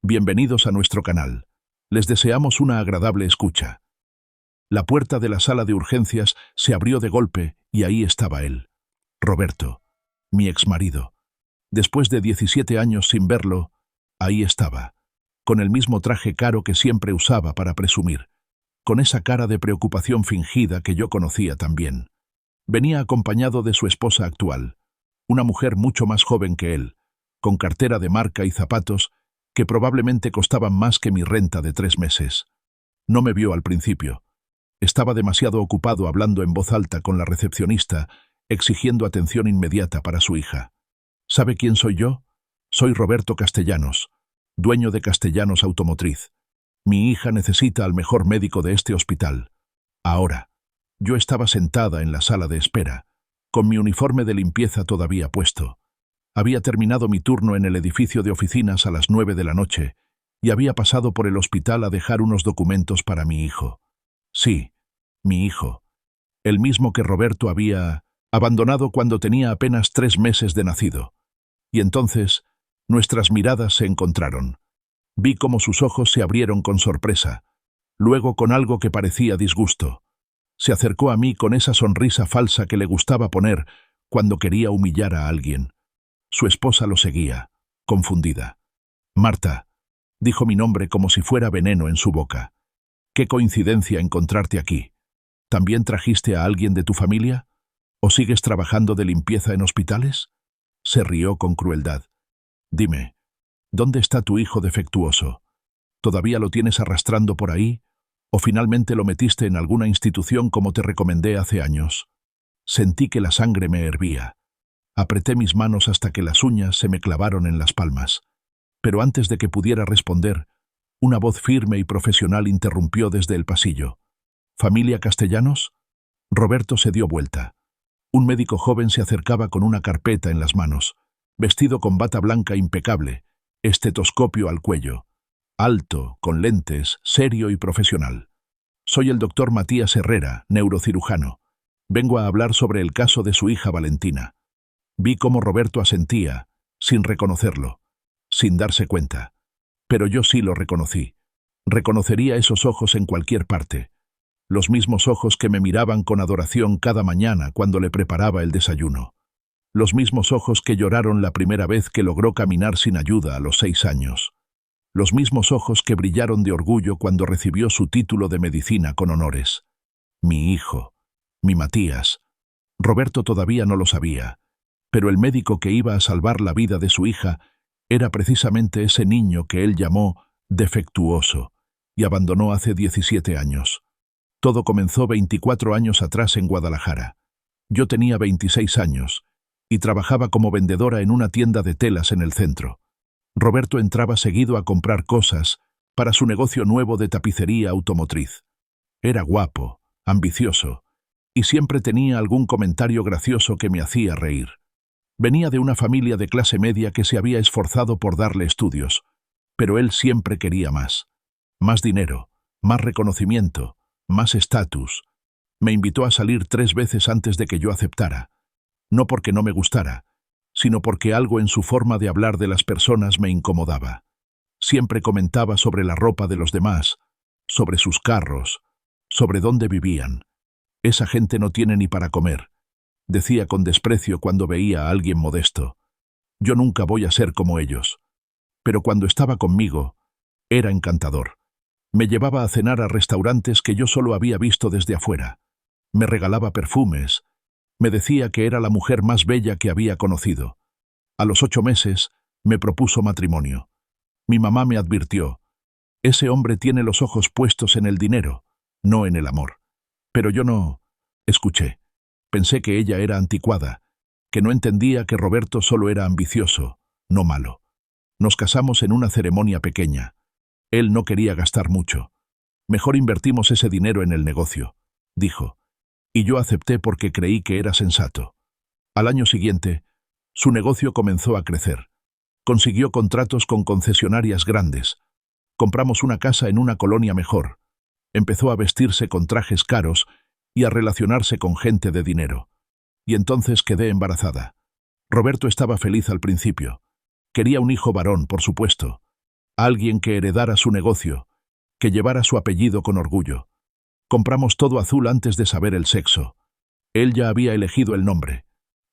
Bienvenidos a nuestro canal. Les deseamos una agradable escucha. La puerta de la sala de urgencias se abrió de golpe y ahí estaba él, Roberto, mi exmarido. Después de 17 años sin verlo, ahí estaba, con el mismo traje caro que siempre usaba para presumir, con esa cara de preocupación fingida que yo conocía también. Venía acompañado de su esposa actual, una mujer mucho más joven que él, con cartera de marca y zapatos que probablemente costaban más que mi renta de 3 meses. No me vio al principio. Estaba demasiado ocupado hablando en voz alta con la recepcionista, exigiendo atención inmediata para su hija. ¿Sabe quién soy yo? Soy Roberto Castellanos, dueño de Castellanos Automotriz. Mi hija necesita al mejor médico de este hospital. Ahora. Yo estaba sentada en la sala de espera, con mi uniforme de limpieza todavía puesto. Había terminado mi turno en el edificio de oficinas a las 9 de la noche y había pasado por el hospital a dejar unos documentos para mi hijo. Sí, mi hijo. El mismo que Roberto había abandonado cuando tenía apenas 3 meses de nacido. Y entonces, nuestras miradas se encontraron. Vi cómo sus ojos se abrieron con sorpresa, luego con algo que parecía disgusto. Se acercó a mí con esa sonrisa falsa que le gustaba poner cuando quería humillar a alguien. Su esposa lo seguía, confundida. Marta, dijo mi nombre como si fuera veneno en su boca. Qué coincidencia encontrarte aquí. ¿También trajiste a alguien de tu familia? ¿O sigues trabajando de limpieza en hospitales? Se rió con crueldad. Dime, ¿dónde está tu hijo defectuoso? ¿Todavía lo tienes arrastrando por ahí? ¿O finalmente lo metiste en alguna institución como te recomendé hace años? Sentí que la sangre me hervía. Apreté mis manos hasta que las uñas se me clavaron en las palmas. Pero antes de que pudiera responder, una voz firme y profesional interrumpió desde el pasillo. ¿Familia Castellanos? Roberto se dio vuelta. Un médico joven se acercaba con una carpeta en las manos, vestido con bata blanca impecable, estetoscopio al cuello. Alto, con lentes, serio y profesional. Soy el doctor Matías Herrera, neurocirujano. Vengo a hablar sobre el caso de su hija Valentina. Vi cómo Roberto asentía, sin reconocerlo, sin darse cuenta. Pero yo sí lo reconocí. Reconocería esos ojos en cualquier parte. Los mismos ojos que me miraban con adoración cada mañana cuando le preparaba el desayuno. Los mismos ojos que lloraron la primera vez que logró caminar sin ayuda a los 6 años. Los mismos ojos que brillaron de orgullo cuando recibió su título de medicina con honores. Mi hijo, mi Matías. Roberto todavía no lo sabía, pero el médico que iba a salvar la vida de su hija era precisamente ese niño que él llamó defectuoso y abandonó hace 17 años. Todo comenzó 24 años atrás en Guadalajara. Yo tenía 26 años y trabajaba como vendedora en una tienda de telas en el centro. Roberto entraba seguido a comprar cosas para su negocio nuevo de tapicería automotriz. Era guapo, ambicioso, y siempre tenía algún comentario gracioso que me hacía reír. Venía de una familia de clase media que se había esforzado por darle estudios, pero él siempre quería más. Más dinero, más reconocimiento, más estatus. Me invitó a salir 3 veces antes de que yo aceptara. No porque no me gustara, sino porque algo en su forma de hablar de las personas me incomodaba. Siempre comentaba sobre la ropa de los demás, sobre sus carros, sobre dónde vivían. Esa gente no tiene ni para comer, decía con desprecio cuando veía a alguien modesto. Yo nunca voy a ser como ellos. Pero cuando estaba conmigo, era encantador. Me llevaba a cenar a restaurantes que yo solo había visto desde afuera. Me regalaba perfumes. Me decía que era la mujer más bella que había conocido. A los 8 meses me propuso matrimonio. Mi mamá me advirtió: ese hombre tiene los ojos puestos en el dinero, no en el amor. Pero yo no escuché. Pensé que ella era anticuada, que no entendía que Roberto solo era ambicioso, no malo. Nos casamos en una ceremonia pequeña. Él no quería gastar mucho. Mejor invertimos ese dinero en el negocio, dijo. Y yo acepté porque creí que era sensato. Al año siguiente, su negocio comenzó a crecer. Consiguió contratos con concesionarias grandes. Compramos una casa en una colonia mejor. Empezó a vestirse con trajes caros y a relacionarse con gente de dinero. Y entonces quedé embarazada. Roberto estaba feliz al principio. Quería un hijo varón, por supuesto. alguien que heredara su negocio, que llevara su apellido con orgullo. Compramos todo azul antes de saber el sexo. Él ya había elegido el nombre,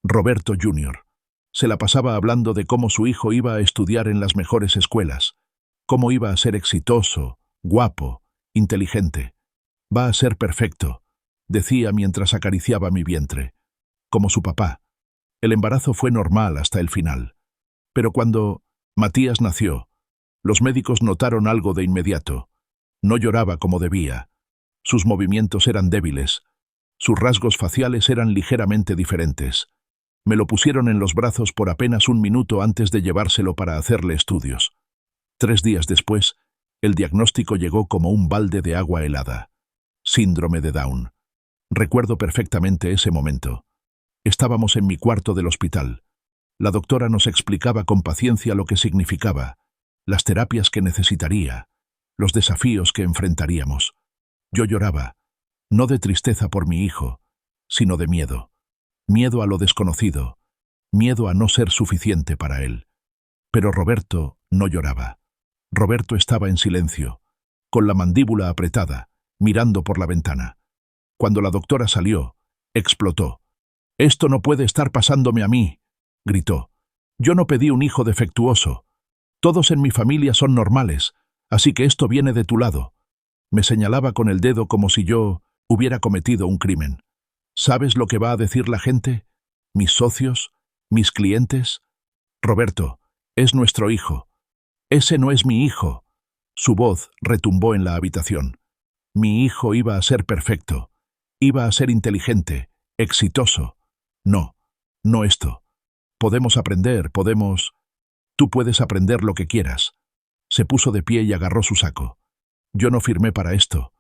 Roberto Jr. Se la pasaba hablando de cómo su hijo iba a estudiar en las mejores escuelas, cómo iba a ser exitoso, guapo, inteligente. Va a ser perfecto, decía mientras acariciaba mi vientre, como su papá. El embarazo fue normal hasta el final. Pero cuando Matías nació, los médicos notaron algo de inmediato. No lloraba como debía. Sus movimientos eran débiles. Sus rasgos faciales eran ligeramente diferentes. Me lo pusieron en los brazos por apenas un minuto antes de llevárselo para hacerle estudios. 3 días después, el diagnóstico llegó como un balde de agua helada. Síndrome de Down. Recuerdo perfectamente ese momento. Estábamos en mi cuarto del hospital. La doctora nos explicaba con paciencia lo que significaba, las terapias que necesitaría, los desafíos que enfrentaríamos. Yo lloraba, no de tristeza por mi hijo, sino de miedo. Miedo a lo desconocido, miedo a no ser suficiente para él. Pero Roberto no lloraba. Roberto estaba en silencio, con la mandíbula apretada, mirando por la ventana. Cuando la doctora salió, explotó. «Esto no puede estar pasándome a mí», gritó. «Yo no pedí un hijo defectuoso. Todos en mi familia son normales, así que esto viene de tu lado». Me señalaba con el dedo como si yo hubiera cometido un crimen. ¿Sabes lo que va a decir la gente? ¿Mis socios? ¿Mis clientes? Roberto, es nuestro hijo. Ese no es mi hijo. Su voz retumbó en la habitación. Mi hijo iba a ser perfecto. Iba a ser inteligente, exitoso. No, no esto. Podemos aprender, podemos... Tú puedes aprender lo que quieras. Se puso de pie y agarró su saco. Yo no firmé para esto.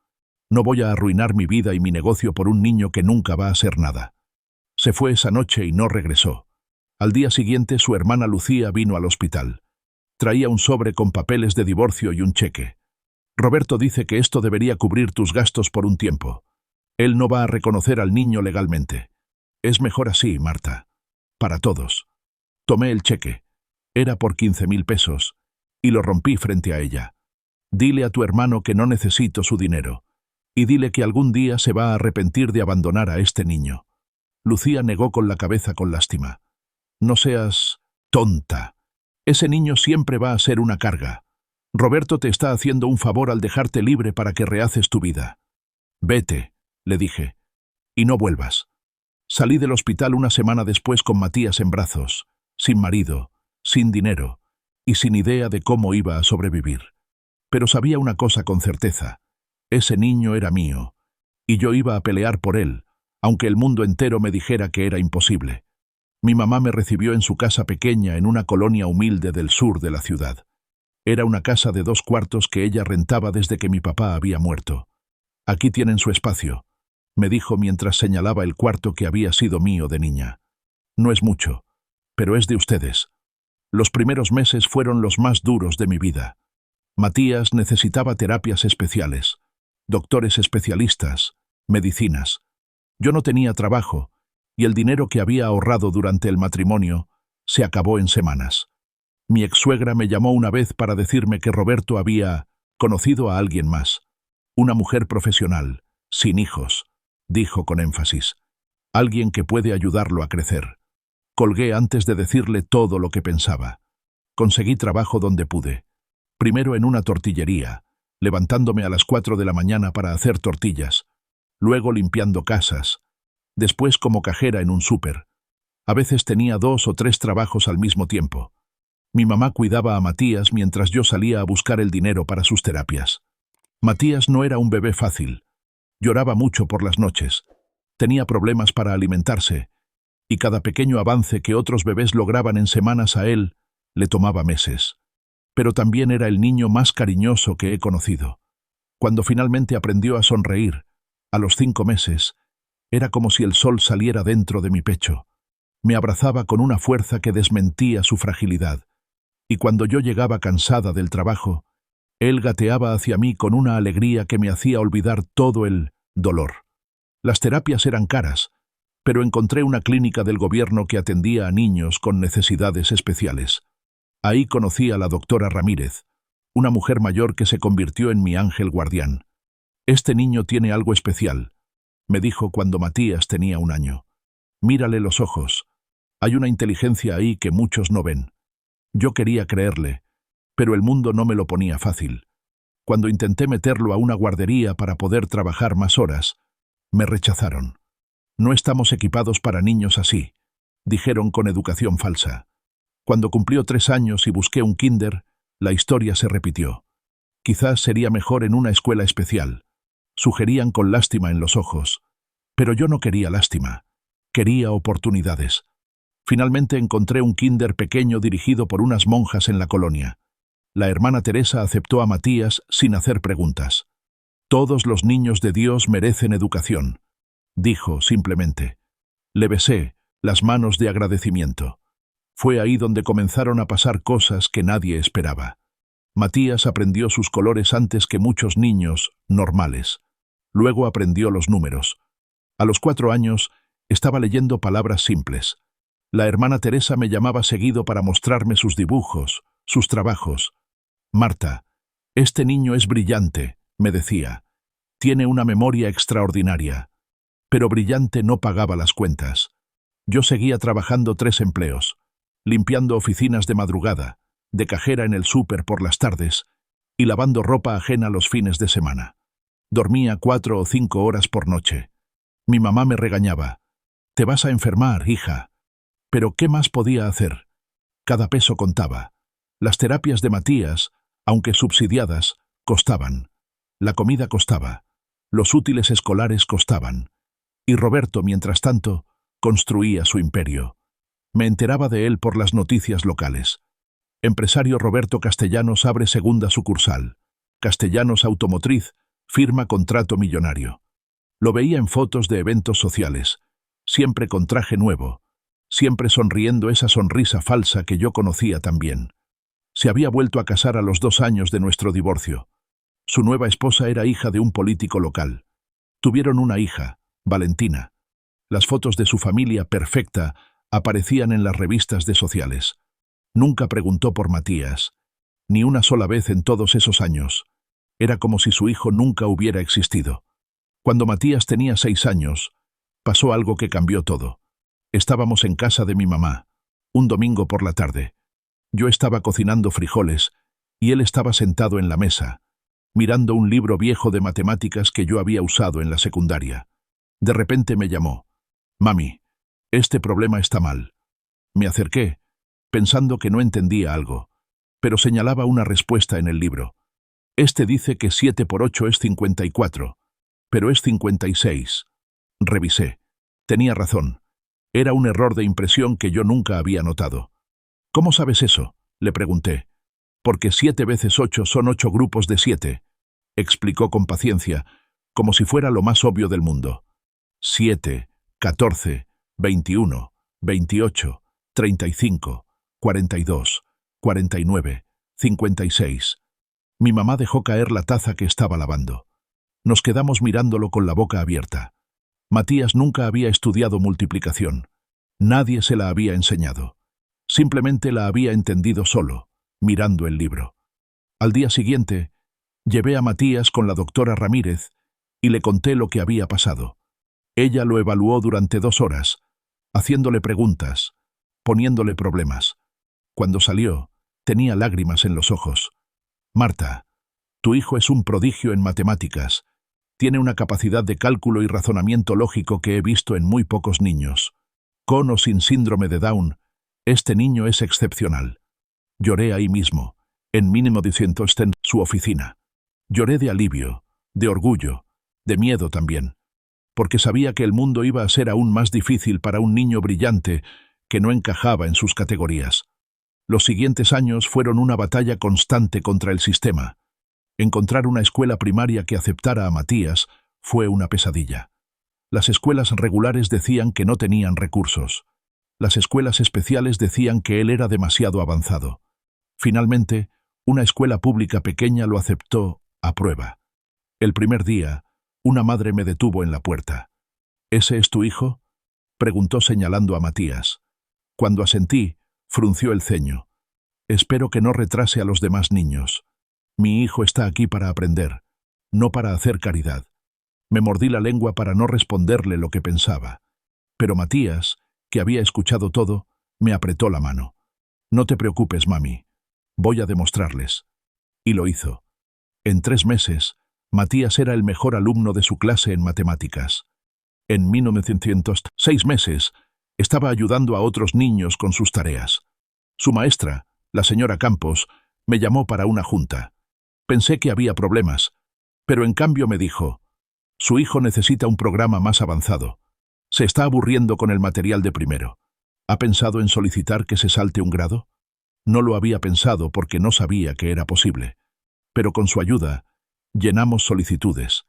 No voy a arruinar mi vida y mi negocio por un niño que nunca va a ser nada. Se fue esa noche y no regresó. Al día siguiente su hermana Lucía vino al hospital. Traía un sobre con papeles de divorcio y un cheque. Roberto dice que esto debería cubrir tus gastos por un tiempo. Él no va a reconocer al niño legalmente. Es mejor así, Marta. Para todos. Tomé el cheque. Era por 15.000 pesos. Y lo rompí frente a ella. Dile a tu hermano que no necesito su dinero. Y dile que algún día se va a arrepentir de abandonar a este niño. Lucía negó con la cabeza con lástima. No seas tonta. Ese niño siempre va a ser una carga. Roberto te está haciendo un favor al dejarte libre para que rehaces tu vida. Vete, le dije, y no vuelvas. Salí del hospital una semana después con Matías en brazos, sin marido, sin dinero y sin idea de cómo iba a sobrevivir. Pero sabía una cosa con certeza. Ese niño era mío, y yo iba a pelear por él, aunque el mundo entero me dijera que era imposible. Mi mamá me recibió en su casa pequeña en una colonia humilde del sur de la ciudad. Era una casa de 2 cuartos que ella rentaba desde que mi papá había muerto. Aquí tienen su espacio, me dijo mientras señalaba el cuarto que había sido mío de niña. No es mucho, pero es de ustedes. Los primeros meses fueron los más duros de mi vida. Matías necesitaba terapias especiales, doctores especialistas, medicinas. Yo no tenía trabajo, y el dinero que había ahorrado durante el matrimonio se acabó en semanas. Mi exsuegra me llamó una vez para decirme que Roberto había conocido a alguien más, una mujer profesional, sin hijos, dijo con énfasis, alguien que puede ayudarlo a crecer. Colgué antes de decirle todo lo que pensaba. Conseguí trabajo donde pude. Primero en una tortillería, levantándome a las 4 de la mañana para hacer tortillas, luego limpiando casas, después como cajera en un súper. A veces tenía 2 o 3 trabajos al mismo tiempo. Mi mamá cuidaba a Matías mientras yo salía a buscar el dinero para sus terapias. Matías no era un bebé fácil. Lloraba mucho por las noches. Tenía problemas para alimentarse, y cada pequeño avance que otros bebés lograban en semanas a él le tomaba meses. Pero también era el niño más cariñoso que he conocido. Cuando finalmente aprendió a sonreír, a los 5 meses, era como si el sol saliera dentro de mi pecho. Me abrazaba con una fuerza que desmentía su fragilidad, y cuando yo llegaba cansada del trabajo, él gateaba hacia mí con una alegría que me hacía olvidar todo el dolor. Las terapias eran caras, pero encontré una clínica del gobierno que atendía a niños con necesidades especiales. Ahí conocí a la doctora Ramírez, una mujer mayor que se convirtió en mi ángel guardián. Este niño tiene algo especial, me dijo cuando Matías tenía 1 año. Mírale los ojos. Hay una inteligencia ahí que muchos no ven. Yo quería creerle, pero el mundo no me lo ponía fácil. Cuando intenté meterlo a una guardería para poder trabajar más horas, me rechazaron. No estamos equipados para niños así, dijeron con educación falsa. Cuando cumplió 3 años y busqué un kinder, la historia se repitió. Quizás sería mejor en una escuela especial. Sugerían con lástima en los ojos. Pero yo no quería lástima. Quería oportunidades. Finalmente encontré un kinder pequeño dirigido por unas monjas en la colonia. La hermana Teresa aceptó a Matías sin hacer preguntas. Todos los niños de Dios merecen educación, dijo simplemente. Le besé las manos de agradecimiento. Fue ahí donde comenzaron a pasar cosas que nadie esperaba. Matías aprendió sus colores antes que muchos niños normales. Luego aprendió los números. A los 4 años estaba leyendo palabras simples. La hermana Teresa me llamaba seguido para mostrarme sus dibujos, sus trabajos. Marta, este niño es brillante, me decía. Tiene una memoria extraordinaria. Pero brillante no pagaba las cuentas. Yo seguía trabajando 3 empleos, limpiando oficinas de madrugada, de cajera en el súper por las tardes y lavando ropa ajena los fines de semana. Dormía 4 o 5 horas por noche. Mi mamá me regañaba. Te vas a enfermar, hija. Pero ¿qué más podía hacer? Cada peso contaba. Las terapias de Matías, aunque subsidiadas, costaban. La comida costaba. Los útiles escolares costaban. Y Roberto, mientras tanto, construía su imperio. Me enteraba de él por las noticias locales. Empresario Roberto Castellanos abre segunda sucursal. Castellanos Automotriz firma contrato millonario. Lo veía en fotos de eventos sociales, siempre con traje nuevo, siempre sonriendo esa sonrisa falsa que yo conocía tan bien. Se había vuelto a casar a los 2 años de nuestro divorcio. Su nueva esposa era hija de un político local. Tuvieron una hija, Valentina. Las fotos de su familia perfecta aparecían en las revistas de sociales. Nunca preguntó por Matías, ni una sola vez en todos esos años. Era como si su hijo nunca hubiera existido. Cuando Matías tenía 6 años, pasó algo que cambió todo. Estábamos en casa de mi mamá, un domingo por la tarde. Yo estaba cocinando frijoles y él estaba sentado en la mesa, mirando un libro viejo de matemáticas que yo había usado en la secundaria. De repente me llamó. Mami, este problema está mal. Me acerqué, pensando que no entendía algo, pero señalaba una respuesta en el libro. Este dice que 7 por 8 es 54, pero es 56. Revisé. Tenía razón. Era un error de impresión que yo nunca había notado. ¿Cómo sabes eso?, le pregunté. Porque 7 veces 8 son 8 grupos de 7, explicó con paciencia, como si fuera lo más obvio del mundo. 7, 14, 21, 28, 35, 42, 49, 56. Mi mamá dejó caer la taza que estaba lavando. Nos quedamos mirándolo con la boca abierta. Matías nunca había estudiado multiplicación. Nadie se la había enseñado. Simplemente la había entendido solo, mirando el libro. Al día siguiente, llevé a Matías con la doctora Ramírez y le conté lo que había pasado. Ella lo evaluó durante 2 horas, haciéndole preguntas, poniéndole problemas. Cuando salió, tenía lágrimas en los ojos. Marta, tu hijo es un prodigio en matemáticas. Tiene una capacidad de cálculo y razonamiento lógico que he visto en muy pocos niños. Con o sin síndrome de Down, este niño es excepcional. Lloré ahí mismo, en Mínimo de en su oficina. Lloré de alivio, de orgullo, de miedo también, porque sabía que el mundo iba a ser aún más difícil para un niño brillante que no encajaba en sus categorías. Los siguientes años fueron una batalla constante contra el sistema. Encontrar una escuela primaria que aceptara a Matías fue una pesadilla. Las escuelas regulares decían que no tenían recursos. Las escuelas especiales decían que él era demasiado avanzado. Finalmente, una escuela pública pequeña lo aceptó a prueba. El primer día, una madre me detuvo en la puerta. ¿Ese es tu hijo?, preguntó señalando a Matías. Cuando asentí, frunció el ceño. Espero que no retrase a los demás niños. Mi hijo está aquí para aprender, no para hacer caridad. Me mordí la lengua para no responderle lo que pensaba. Pero Matías, que había escuchado todo, me apretó la mano. No te preocupes, mami. Voy a demostrarles. Y lo hizo. En 3 meses, Matías era el mejor alumno de su clase en matemáticas. En 1906 meses, estaba ayudando a otros niños con sus tareas. Su maestra, la señora Campos, me llamó para una junta. Pensé que había problemas, pero en cambio me dijo: su hijo necesita un programa más avanzado. Se está aburriendo con el material de primero. ¿Ha pensado en solicitar que se salte un grado? No lo había pensado porque no sabía que era posible. Pero con su ayuda, llenamos solicitudes.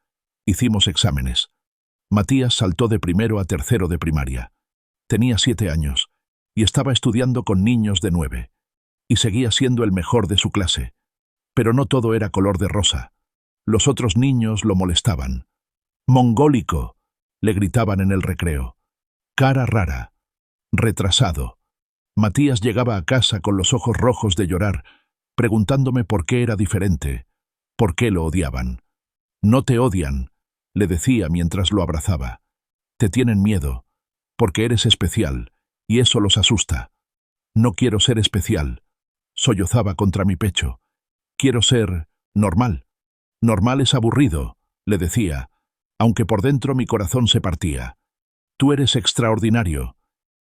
Hicimos exámenes. Matías saltó de primero a tercero de primaria. Tenía 7 años y estaba estudiando con niños de 9. Y seguía siendo el mejor de su clase. Pero no todo era color de rosa. Los otros niños lo molestaban. «Mongólico», le gritaban en el recreo. «Cara rara». «Retrasado». Matías llegaba a casa con los ojos rojos de llorar, preguntándome por qué era diferente, por qué lo odiaban. «No te odian», le decía mientras lo abrazaba. «Te tienen miedo, porque eres especial, y eso los asusta». «No quiero ser especial», sollozaba contra mi pecho. «Quiero ser normal». «Normal es aburrido», le decía, aunque por dentro mi corazón se partía. «Tú eres extraordinario,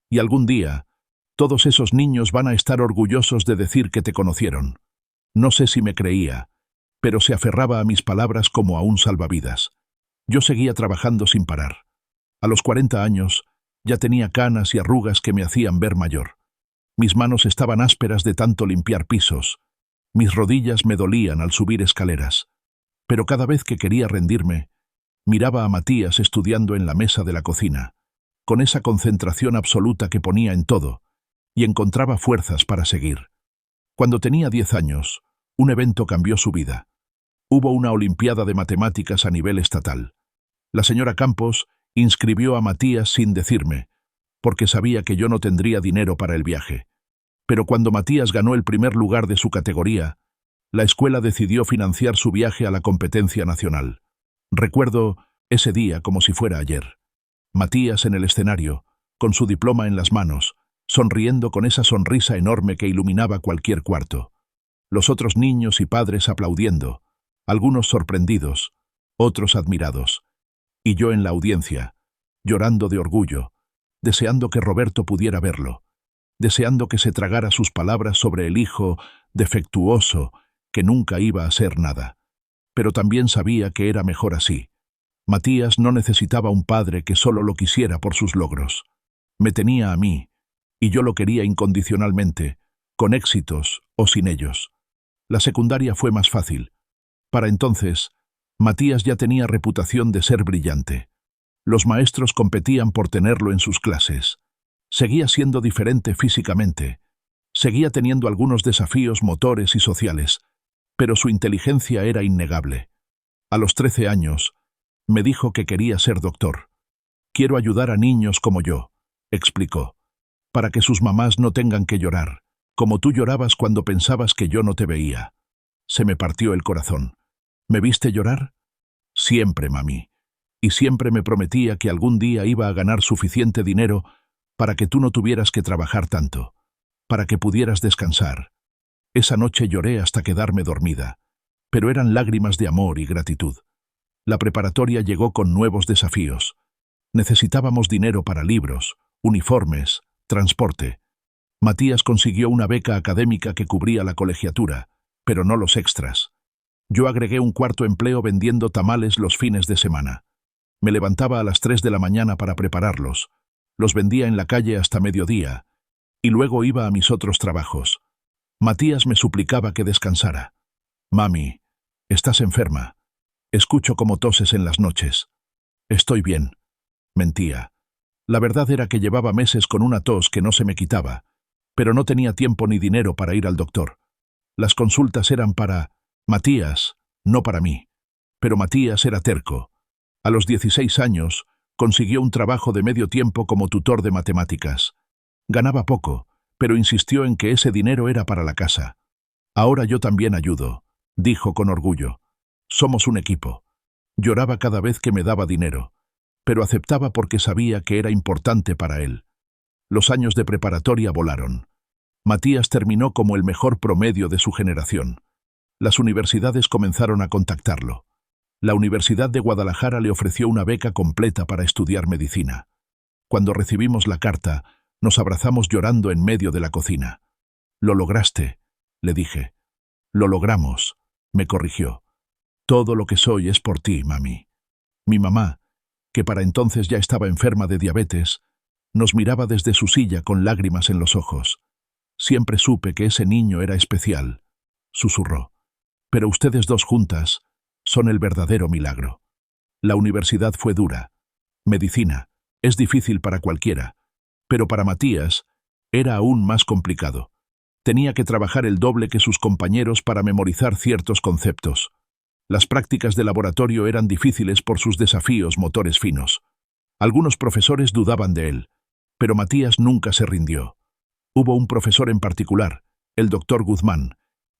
y algún día todos esos niños van a estar orgullosos de decir que te conocieron». No sé si me creía, pero se aferraba a mis palabras como a un salvavidas. Yo seguía trabajando sin parar. A los 40 años ya tenía canas y arrugas que me hacían ver mayor. Mis manos estaban ásperas de tanto limpiar pisos. Mis rodillas me dolían al subir escaleras. Pero cada vez que quería rendirme, miraba a Matías estudiando en la mesa de la cocina, con esa concentración absoluta que ponía en todo, y encontraba fuerzas para seguir. Cuando tenía 10 años, un evento cambió su vida. Hubo una olimpiada de matemáticas a nivel estatal. La señora Campos inscribió a Matías sin decirme, porque sabía que yo no tendría dinero para el viaje. Pero cuando Matías ganó el primer lugar de su categoría, la escuela decidió financiar su viaje a la competencia nacional. Recuerdo ese día como si fuera ayer. Matías en el escenario, con su diploma en las manos, sonriendo con esa sonrisa enorme que iluminaba cualquier cuarto. Los otros niños y padres aplaudiendo, algunos sorprendidos, otros admirados. Y yo en la audiencia, llorando de orgullo, deseando que Roberto pudiera verlo, deseando que se tragara sus palabras sobre el hijo defectuoso que nunca iba a ser nada. Pero también sabía que era mejor así. Matías no necesitaba un padre que solo lo quisiera por sus logros. Me tenía a mí, y yo lo quería incondicionalmente, con éxitos o sin ellos. La secundaria fue más fácil. Para entonces, Matías ya tenía reputación de ser brillante. Los maestros competían por tenerlo en sus clases. Seguía siendo diferente físicamente. Seguía teniendo algunos desafíos motores y sociales, pero su inteligencia era innegable. A los 13 años, me dijo que quería ser doctor. «Quiero ayudar a niños como yo», explicó, «para que sus mamás no tengan que llorar, como tú llorabas cuando pensabas que yo no te veía». Se me partió el corazón. «¿Me viste llorar?» «Siempre, mami. Y siempre me prometía que algún día iba a ganar suficiente dinero para que tú no tuvieras que trabajar tanto, para que pudieras descansar». Esa noche lloré hasta quedarme dormida, pero eran lágrimas de amor y gratitud. La preparatoria llegó con nuevos desafíos. Necesitábamos dinero para libros, uniformes, transporte. Matías consiguió una beca académica que cubría la colegiatura, pero no los extras. Yo agregué un cuarto empleo vendiendo tamales los fines de semana. Me levantaba a las 3 de la mañana para prepararlos, los vendía en la calle hasta mediodía, y luego iba a mis otros trabajos. Matías me suplicaba que descansara. «Mami, estás enferma. Escucho cómo toses en las noches». «Estoy bien». Mentía. La verdad era que llevaba meses con una tos que no se me quitaba, pero no tenía tiempo ni dinero para ir al doctor. Las consultas eran para Matías, no para mí. Pero Matías era terco. A los 16 años, consiguió un trabajo de medio tiempo como tutor de matemáticas. Ganaba poco, pero insistió en que ese dinero era para la casa. «Ahora yo también ayudo», dijo con orgullo. Somos un equipo. Lloraba cada vez que me daba dinero, pero aceptaba porque sabía que era importante para él. Los años de preparatoria volaron. Matías terminó como el mejor promedio de su generación. Las universidades comenzaron a contactarlo. La Universidad de Guadalajara le ofreció una beca completa para estudiar medicina. Cuando recibimos la carta, nos abrazamos llorando en medio de la cocina. «Lo lograste», le dije. «Lo logramos», me corrigió. «Todo lo que soy es por ti, mami». Mi mamá, que para entonces ya estaba enferma de diabetes, nos miraba desde su silla con lágrimas en los ojos. «Siempre supe que ese niño era especial», susurró. «Pero ustedes dos juntas son el verdadero milagro». La universidad fue dura. Medicina es difícil para cualquiera, pero para Matías era aún más complicado. Tenía que trabajar el doble que sus compañeros para memorizar ciertos conceptos. Las prácticas de laboratorio eran difíciles por sus desafíos motores finos. Algunos profesores dudaban de él, pero Matías nunca se rindió. Hubo un profesor en particular, el doctor Guzmán,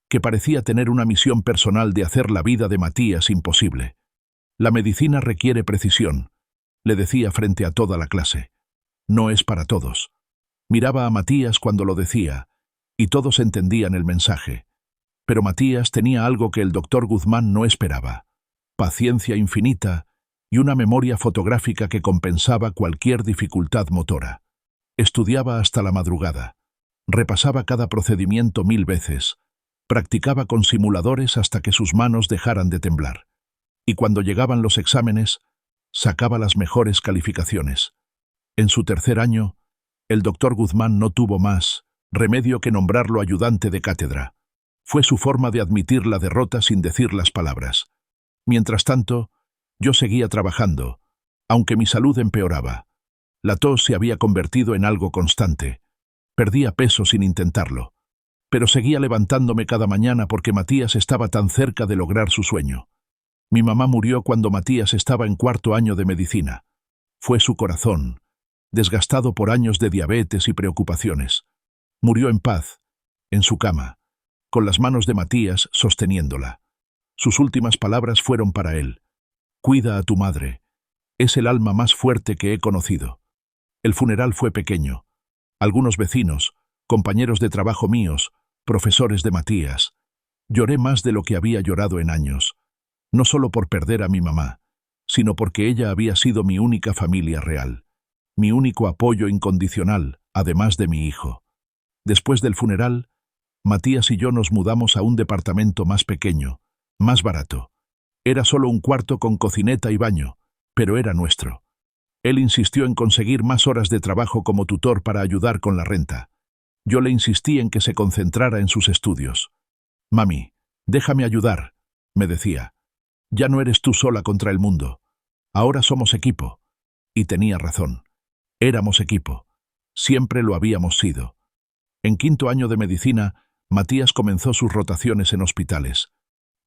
que parecía tener una misión personal de hacer la vida de Matías imposible. «La medicina requiere precisión», le decía frente a toda la clase. «No es para todos». Miraba a Matías cuando lo decía, y todos entendían el mensaje. Pero Matías tenía algo que el doctor Guzmán no esperaba: paciencia infinita y una memoria fotográfica que compensaba cualquier dificultad motora. Estudiaba hasta la madrugada. Repasaba cada procedimiento 1000 veces. Practicaba con simuladores hasta que sus manos dejaran de temblar. Y cuando llegaban los exámenes, sacaba las mejores calificaciones. En su tercer año, el doctor Guzmán no tuvo más remedio que nombrarlo ayudante de cátedra. Fue su forma de admitir la derrota sin decir las palabras. Mientras tanto, yo seguía trabajando, aunque mi salud empeoraba. La tos se había convertido en algo constante. Perdía peso sin intentarlo, pero seguía levantándome cada mañana porque Matías estaba tan cerca de lograr su sueño. Mi mamá murió cuando Matías estaba en 4º año de medicina. Fue su corazón, desgastado por años de diabetes y preocupaciones. Murió en paz, en su cama, con las manos de Matías sosteniéndola. Sus últimas palabras fueron para él: «Cuida a tu madre. Es el alma más fuerte que he conocido». El funeral fue pequeño. Algunos vecinos, compañeros de trabajo míos, profesores de Matías. Lloré más de lo que había llorado en años, no solo por perder a mi mamá, sino porque ella había sido mi única familia real, mi único apoyo incondicional, además de mi hijo. Después del funeral, Matías y yo nos mudamos a un departamento más pequeño, más barato. Era solo un cuarto con cocineta y baño, pero era nuestro. Él insistió en conseguir más horas de trabajo como tutor para ayudar con la renta. Yo le insistí en que se concentrara en sus estudios. «Mami, déjame ayudar», me decía. «Ya no eres tú sola contra el mundo. Ahora somos equipo». Y tenía razón. Éramos equipo. Siempre lo habíamos sido. En 5º año de medicina, Matías comenzó sus rotaciones en hospitales.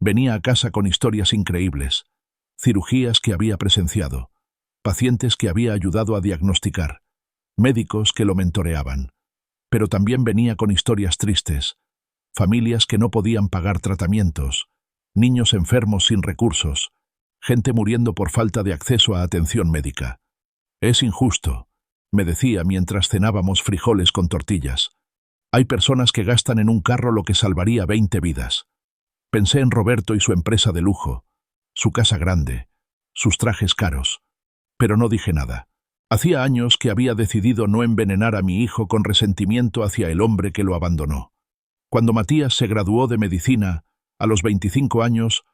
Venía a casa con historias increíbles, cirugías que había presenciado, pacientes que había ayudado a diagnosticar, médicos que lo mentoreaban. Pero también venía con historias tristes, familias que no podían pagar tratamientos, niños enfermos sin recursos, gente muriendo por falta de acceso a atención médica. «Es injusto», me decía mientras cenábamos frijoles con tortillas. «Hay personas que gastan en un carro lo que salvaría 20 vidas». Pensé en Roberto y su empresa de lujo, su casa grande, sus trajes caros, pero no dije nada. Hacía años que había decidido no envenenar a mi hijo con resentimiento hacia el hombre que lo abandonó. Cuando Matías se graduó de medicina, a los 25 años,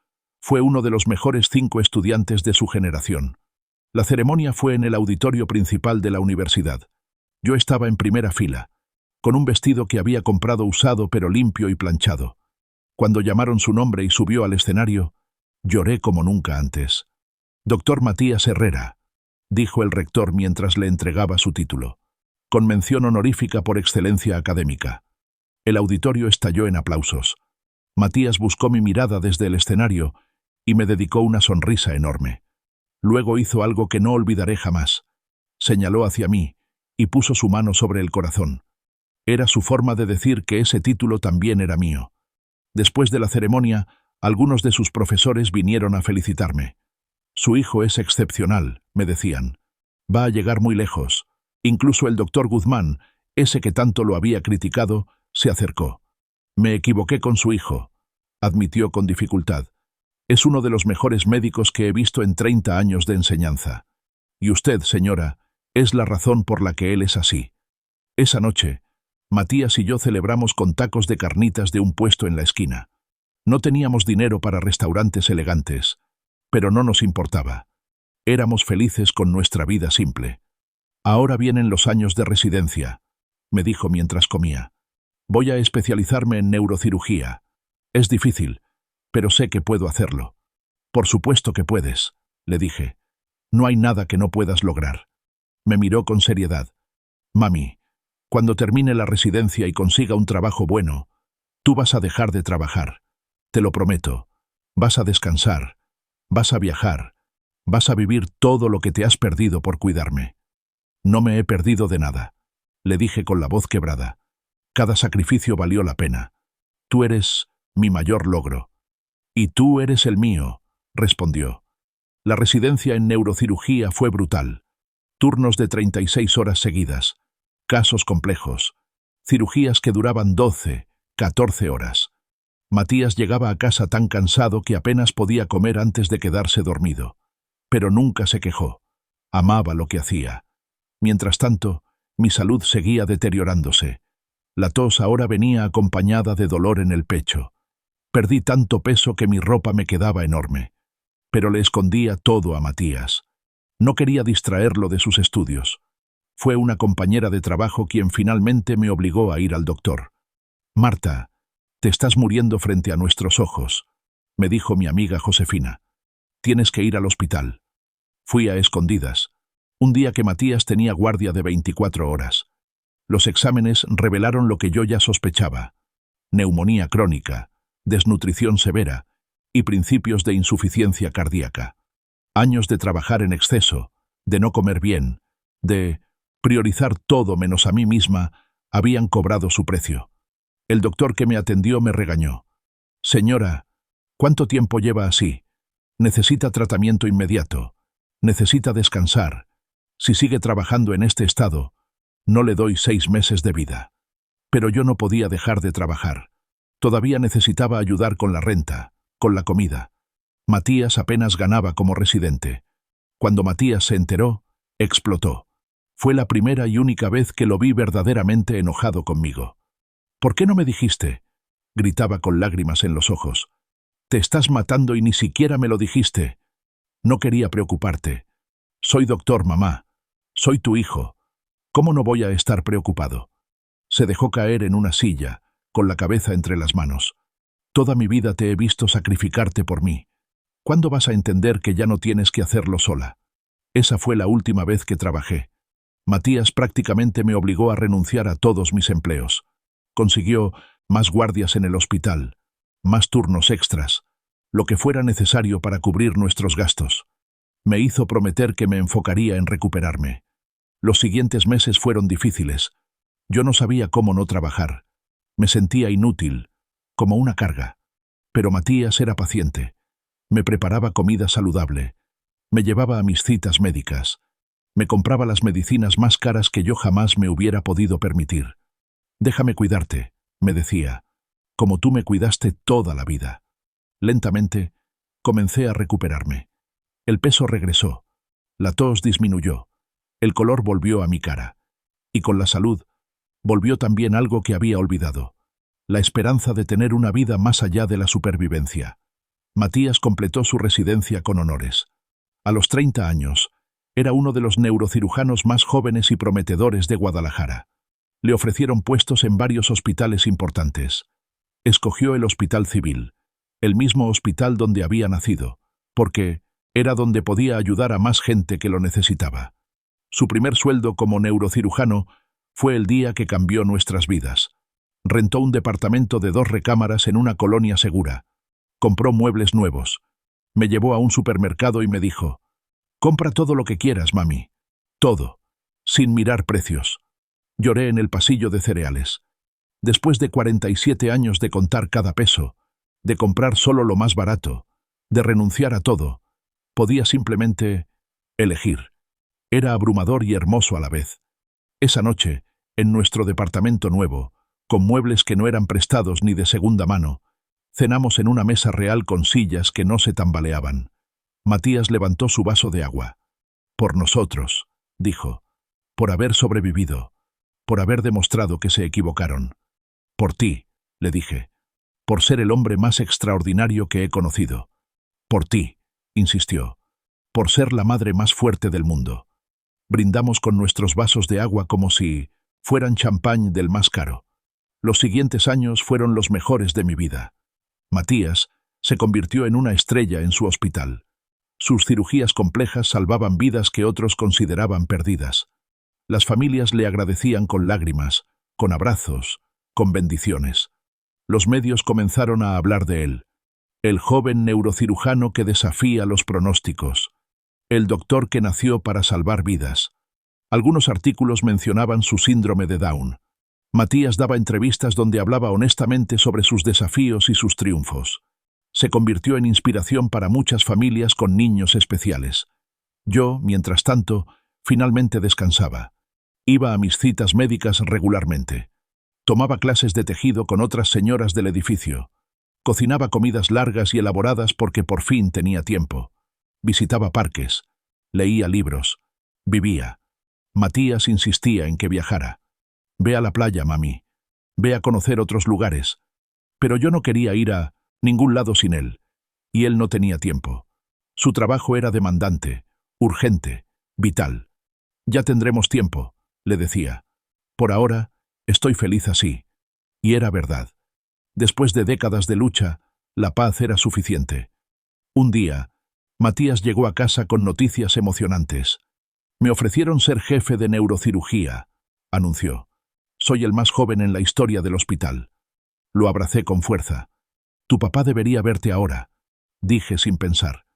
fue uno de los mejores 5 estudiantes de su generación. La ceremonia fue en el auditorio principal de la universidad. Yo estaba en primera fila, con un vestido que había comprado usado pero limpio y planchado. Cuando llamaron su nombre y subió al escenario, lloré como nunca antes. «Doctor Matías Herrera», dijo el rector mientras le entregaba su título, «con mención honorífica por excelencia académica». El auditorio estalló en aplausos. Matías buscó mi mirada desde el escenario y me dedicó una sonrisa enorme. Luego hizo algo que no olvidaré jamás. Señaló hacia mí y puso su mano sobre el corazón. Era su forma de decir que ese título también era mío. Después de la ceremonia, Algunos de sus profesores vinieron a felicitarme. Su hijo es excepcional, me decían. Va a llegar muy lejos. Incluso el doctor Guzmán, ese que tanto lo había criticado, se acercó. Me equivoqué con su hijo, admitió con dificultad. Es uno de los mejores médicos que he visto en 30 años de enseñanza. Y usted, señora, es la razón por la que él es así. Esa noche, Matías y yo celebramos con tacos de carnitas de un puesto en la esquina. No teníamos dinero para restaurantes elegantes, pero no nos importaba. Éramos felices con nuestra vida simple. Ahora vienen los años de residencia, me dijo mientras comía. Voy a especializarme en neurocirugía. Es difícil, pero sé que puedo hacerlo. Por supuesto que puedes, le dije. No hay nada que no puedas lograr. Me miró con seriedad. Mami, cuando termine la residencia y consiga un trabajo bueno, tú vas a dejar de trabajar. Te lo prometo. Vas a descansar. Vas a viajar. Vas a vivir todo lo que te has perdido por cuidarme. No me he perdido de nada, le dije con la voz quebrada. Cada sacrificio valió la pena. Tú eres mi mayor logro. Y tú eres el mío, respondió. La residencia en neurocirugía fue brutal. Turnos de 36 horas seguidas, casos complejos, cirugías que duraban 12, 14 horas. Matías llegaba a casa tan cansado que apenas podía comer antes de quedarse dormido. Pero nunca se quejó. Amaba lo que hacía. Mientras tanto, mi salud seguía deteriorándose. La tos ahora venía acompañada de dolor en el pecho. Perdí tanto peso que mi ropa me quedaba enorme. Pero le escondía todo a Matías. No quería distraerlo de sus estudios. Fue una compañera de trabajo quien finalmente me obligó a ir al doctor. Marta, te estás muriendo frente a nuestros ojos, me dijo mi amiga Josefina. Tienes que ir al hospital. Fui a escondidas. Un día que Matías tenía guardia de 24 horas. Los exámenes revelaron lo que yo ya sospechaba. Neumonía crónica, desnutrición severa y principios de insuficiencia cardíaca. Años de trabajar en exceso, de no comer bien, de priorizar todo menos a mí misma, habían cobrado su precio. El doctor que me atendió me regañó. Señora, ¿cuánto tiempo lleva así? Necesita tratamiento inmediato. Necesita descansar. Si sigue trabajando en este estado, no le doy 6 meses de vida. Pero yo no podía dejar de trabajar. Todavía necesitaba ayudar con la renta, con la comida. Matías apenas ganaba como residente. Cuando Matías se enteró, explotó. Fue la primera y única vez que lo vi verdaderamente enojado conmigo. ¿Por qué no me dijiste? Gritaba con lágrimas en los ojos. Te estás matando y ni siquiera me lo dijiste. No quería preocuparte. Soy doctor, mamá. Soy tu hijo. ¿Cómo no voy a estar preocupado? Se dejó caer en una silla, con la cabeza entre las manos. Toda mi vida te he visto sacrificarte por mí. ¿Cuándo vas a entender que ya no tienes que hacerlo sola? Esa fue la última vez que trabajé. Matías prácticamente me obligó a renunciar a todos mis empleos. Consiguió más guardias en el hospital, más turnos extras, lo que fuera necesario para cubrir nuestros gastos. Me hizo prometer que me enfocaría en recuperarme. Los siguientes meses fueron difíciles. Yo no sabía cómo no trabajar. Me sentía inútil, como una carga. Pero Matías era paciente. Me preparaba comida saludable. Me llevaba a mis citas médicas. Me compraba las medicinas más caras que yo jamás me hubiera podido permitir. Déjame cuidarte, me decía, como tú me cuidaste toda la vida. Lentamente, comencé a recuperarme. El peso regresó. La tos disminuyó. El color volvió a mi cara. Y con la salud, volvió también algo que había olvidado. La esperanza de tener una vida más allá de la supervivencia. Matías completó su residencia con honores. A los 30 años, era uno de los neurocirujanos más jóvenes y prometedores de Guadalajara. Le ofrecieron puestos en varios hospitales importantes. Escogió el Hospital Civil, el mismo hospital donde había nacido, porque era donde podía ayudar a más gente que lo necesitaba. Su primer sueldo como neurocirujano fue el día que cambió nuestras vidas. Rentó un departamento de 2 recámaras en una colonia segura. Compró muebles nuevos. Me llevó a un supermercado y me dijo, «Compra todo lo que quieras, mami. Todo, sin mirar precios». Lloré en el pasillo de cereales. Después de 47 años de contar cada peso, de comprar solo lo más barato, de renunciar a todo. Podía simplemente elegir. Era abrumador y hermoso a la vez. Esa noche, en nuestro departamento nuevo, con muebles que no eran prestados ni de segunda mano, cenamos en una mesa real con sillas que no se tambaleaban. Matías levantó su vaso de agua. Por nosotros, dijo, por haber sobrevivido, por haber demostrado que se equivocaron. Por ti, le dije, por ser el hombre más extraordinario que he conocido. Por ti, insistió, por ser la madre más fuerte del mundo. Brindamos con nuestros vasos de agua como si fueran champán del más caro. Los siguientes años fueron los mejores de mi vida. Matías se convirtió en una estrella en su hospital. Sus cirugías complejas salvaban vidas que otros consideraban perdidas. Las familias le agradecían con lágrimas, con abrazos, con bendiciones. Los medios comenzaron a hablar de él. El joven neurocirujano que desafía los pronósticos. El doctor que nació para salvar vidas. Algunos artículos mencionaban su síndrome de Down. Matías daba entrevistas donde hablaba honestamente sobre sus desafíos y sus triunfos. Se convirtió en inspiración para muchas familias con niños especiales. Yo, mientras tanto, finalmente descansaba. Iba a mis citas médicas regularmente. Tomaba clases de tejido con otras señoras del edificio. Cocinaba comidas largas y elaboradas porque por fin tenía tiempo. Visitaba parques. Leía libros. Vivía. Matías insistía en que viajara. Ve a la playa, mami. Ve a conocer otros lugares. Pero yo no quería ir a ningún lado sin él. Y él no tenía tiempo. Su trabajo era demandante, urgente, vital. Ya tendremos tiempo, le decía. Por ahora, estoy feliz así. Y era verdad. Después de décadas de lucha, la paz era suficiente. Un día, Matías llegó a casa con noticias emocionantes. Me ofrecieron ser jefe de neurocirugía, anunció. Soy el más joven en la historia del hospital. Lo abracé con fuerza. Tu papá debería verte ahora, dije sin pensar.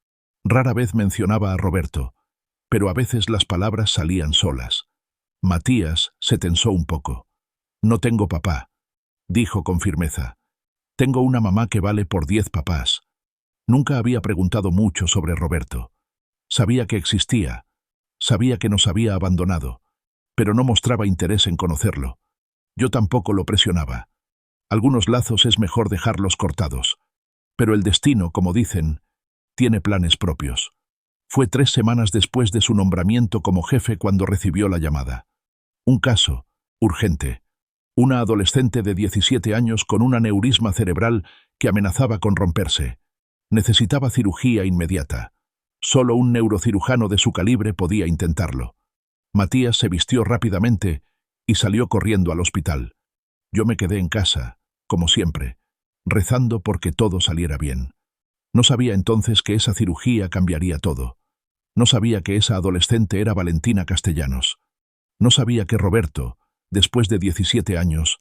Rara vez mencionaba a Roberto, pero a veces las palabras salían solas. Matías se tensó un poco. No tengo papá, dijo con firmeza. Tengo una mamá que vale por 10 papás. Nunca había preguntado mucho sobre Roberto. Sabía que existía, sabía que nos había abandonado, pero no mostraba interés en conocerlo. Yo tampoco lo presionaba. Algunos lazos es mejor dejarlos cortados. Pero el destino, como dicen, tiene planes propios. Fue 3 semanas después de su nombramiento como jefe cuando recibió la llamada. Un caso, urgente. Una adolescente de 17 años con un aneurisma cerebral que amenazaba con romperse. Necesitaba cirugía inmediata. Solo un neurocirujano de su calibre podía intentarlo. Matías se vistió rápidamente y salió corriendo al hospital. Yo me quedé en casa, como siempre, rezando porque todo saliera bien. No sabía entonces que esa cirugía cambiaría todo. No sabía que esa adolescente era Valentina Castellanos. No sabía que Roberto, después de 17 años,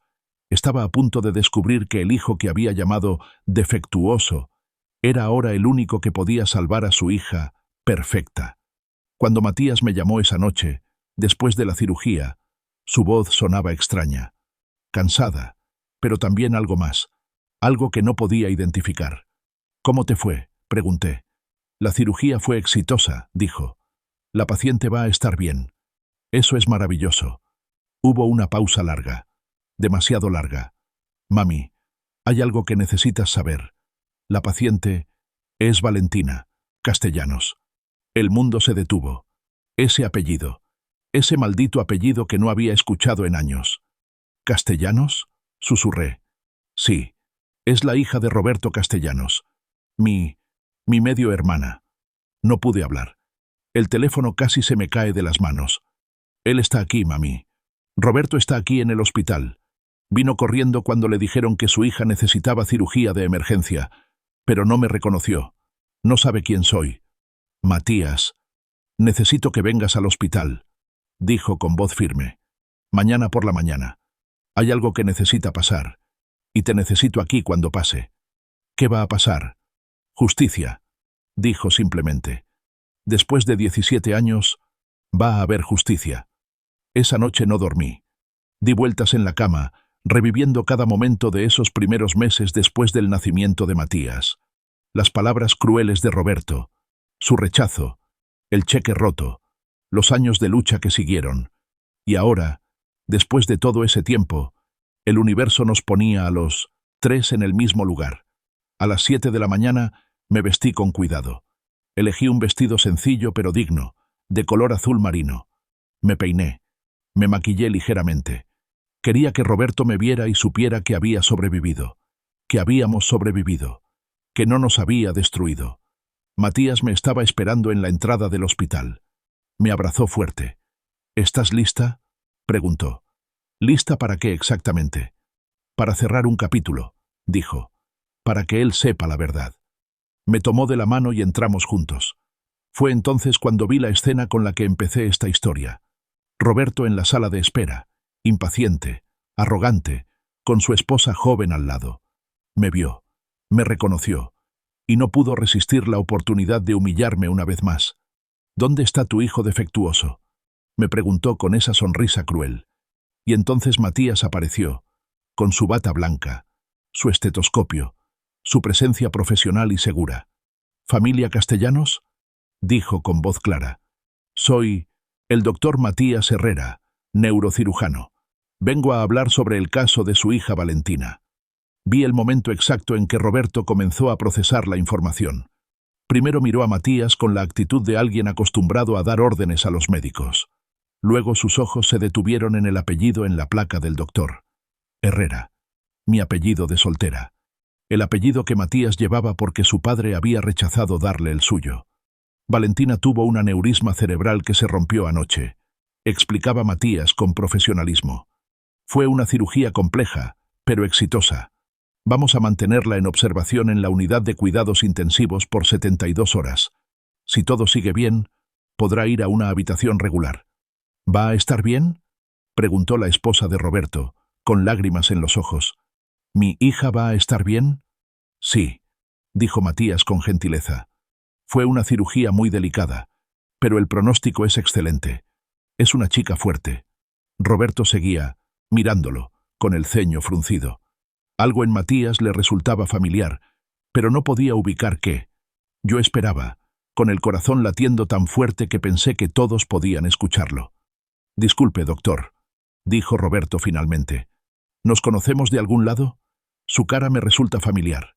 estaba a punto de descubrir que el hijo que había llamado defectuoso era ahora el único que podía salvar a su hija perfecta. Cuando Matías me llamó esa noche, después de la cirugía, su voz sonaba extraña, cansada, pero también algo más, algo que no podía identificar. ¿Cómo te fue?, pregunté. La cirugía fue exitosa, dijo. La paciente va a estar bien. Eso es maravilloso. Hubo una pausa larga, demasiado larga. Mami, hay algo que necesitas saber. La paciente es Valentina Castellanos. El mundo se detuvo. Ese apellido, ese maldito apellido que no había escuchado en años. ¿Castellanos?, susurré. Sí, es la hija de Roberto Castellanos. Mi medio hermana. No pude hablar. El teléfono casi se me cae de las manos. Él está aquí, mami. Roberto está aquí en el hospital. Vino corriendo cuando le dijeron que su hija necesitaba cirugía de emergencia, pero no me reconoció. No sabe quién soy. Matías, necesito que vengas al hospital, dijo con voz firme. Mañana por la mañana. Hay algo que necesita pasar, y te necesito aquí cuando pase. ¿Qué va a pasar? Justicia, dijo simplemente. Después de 17 años, va a haber justicia. Esa noche no dormí. Di vueltas en la cama, reviviendo cada momento de esos primeros meses después del nacimiento de Matías. Las palabras crueles de Roberto, su rechazo, el cheque roto, los años de lucha que siguieron. Y ahora, después de todo ese tiempo, el universo nos ponía a los tres en el mismo lugar. A las 7 de la mañana me vestí con cuidado. Elegí un vestido sencillo pero digno, de color azul marino. Me peiné, me maquillé ligeramente. Quería que Roberto me viera y supiera que había sobrevivido, que habíamos sobrevivido, que no nos había destruido. Matías me estaba esperando en la entrada del hospital. Me abrazó fuerte. ¿Estás lista?, preguntó. ¿Lista para qué exactamente? Para cerrar un capítulo, dijo, para que él sepa la verdad. Me tomó de la mano y entramos juntos. Fue entonces cuando vi la escena con la que empecé esta historia. Roberto en la sala de espera, impaciente, arrogante, con su esposa joven al lado. Me vio, me reconoció, y no pudo resistir la oportunidad de humillarme una vez más. ¿Dónde está tu hijo defectuoso?, me preguntó con esa sonrisa cruel. Y entonces Matías apareció, con su bata blanca, su estetoscopio, su presencia profesional y segura. ¿Familia Castellanos?, dijo con voz clara. Soy el doctor Matías Herrera, neurocirujano. Vengo a hablar sobre el caso de su hija Valentina. Vi el momento exacto en que Roberto comenzó a procesar la información. Primero miró a Matías con la actitud de alguien acostumbrado a dar órdenes a los médicos. Luego sus ojos se detuvieron en el apellido en la placa del doctor. Herrera, mi apellido de soltera. El apellido que Matías llevaba porque su padre había rechazado darle el suyo. Valentina tuvo un aneurisma cerebral que se rompió anoche, explicaba Matías con profesionalismo. Fue una cirugía compleja, pero exitosa. Vamos a mantenerla en observación en la unidad de cuidados intensivos por 72 horas. Si todo sigue bien, podrá ir a una habitación regular. ¿Va a estar bien?, preguntó la esposa de Roberto, con lágrimas en los ojos. ¿Mi hija va a estar bien? Sí, dijo Matías con gentileza. Fue una cirugía muy delicada, pero el pronóstico es excelente. Es una chica fuerte. Roberto seguía, mirándolo, con el ceño fruncido. Algo en Matías le resultaba familiar, pero no podía ubicar qué. Yo esperaba, con el corazón latiendo tan fuerte que pensé que todos podían escucharlo. Disculpe, doctor, dijo Roberto finalmente. ¿Nos conocemos de algún lado? Su cara me resulta familiar.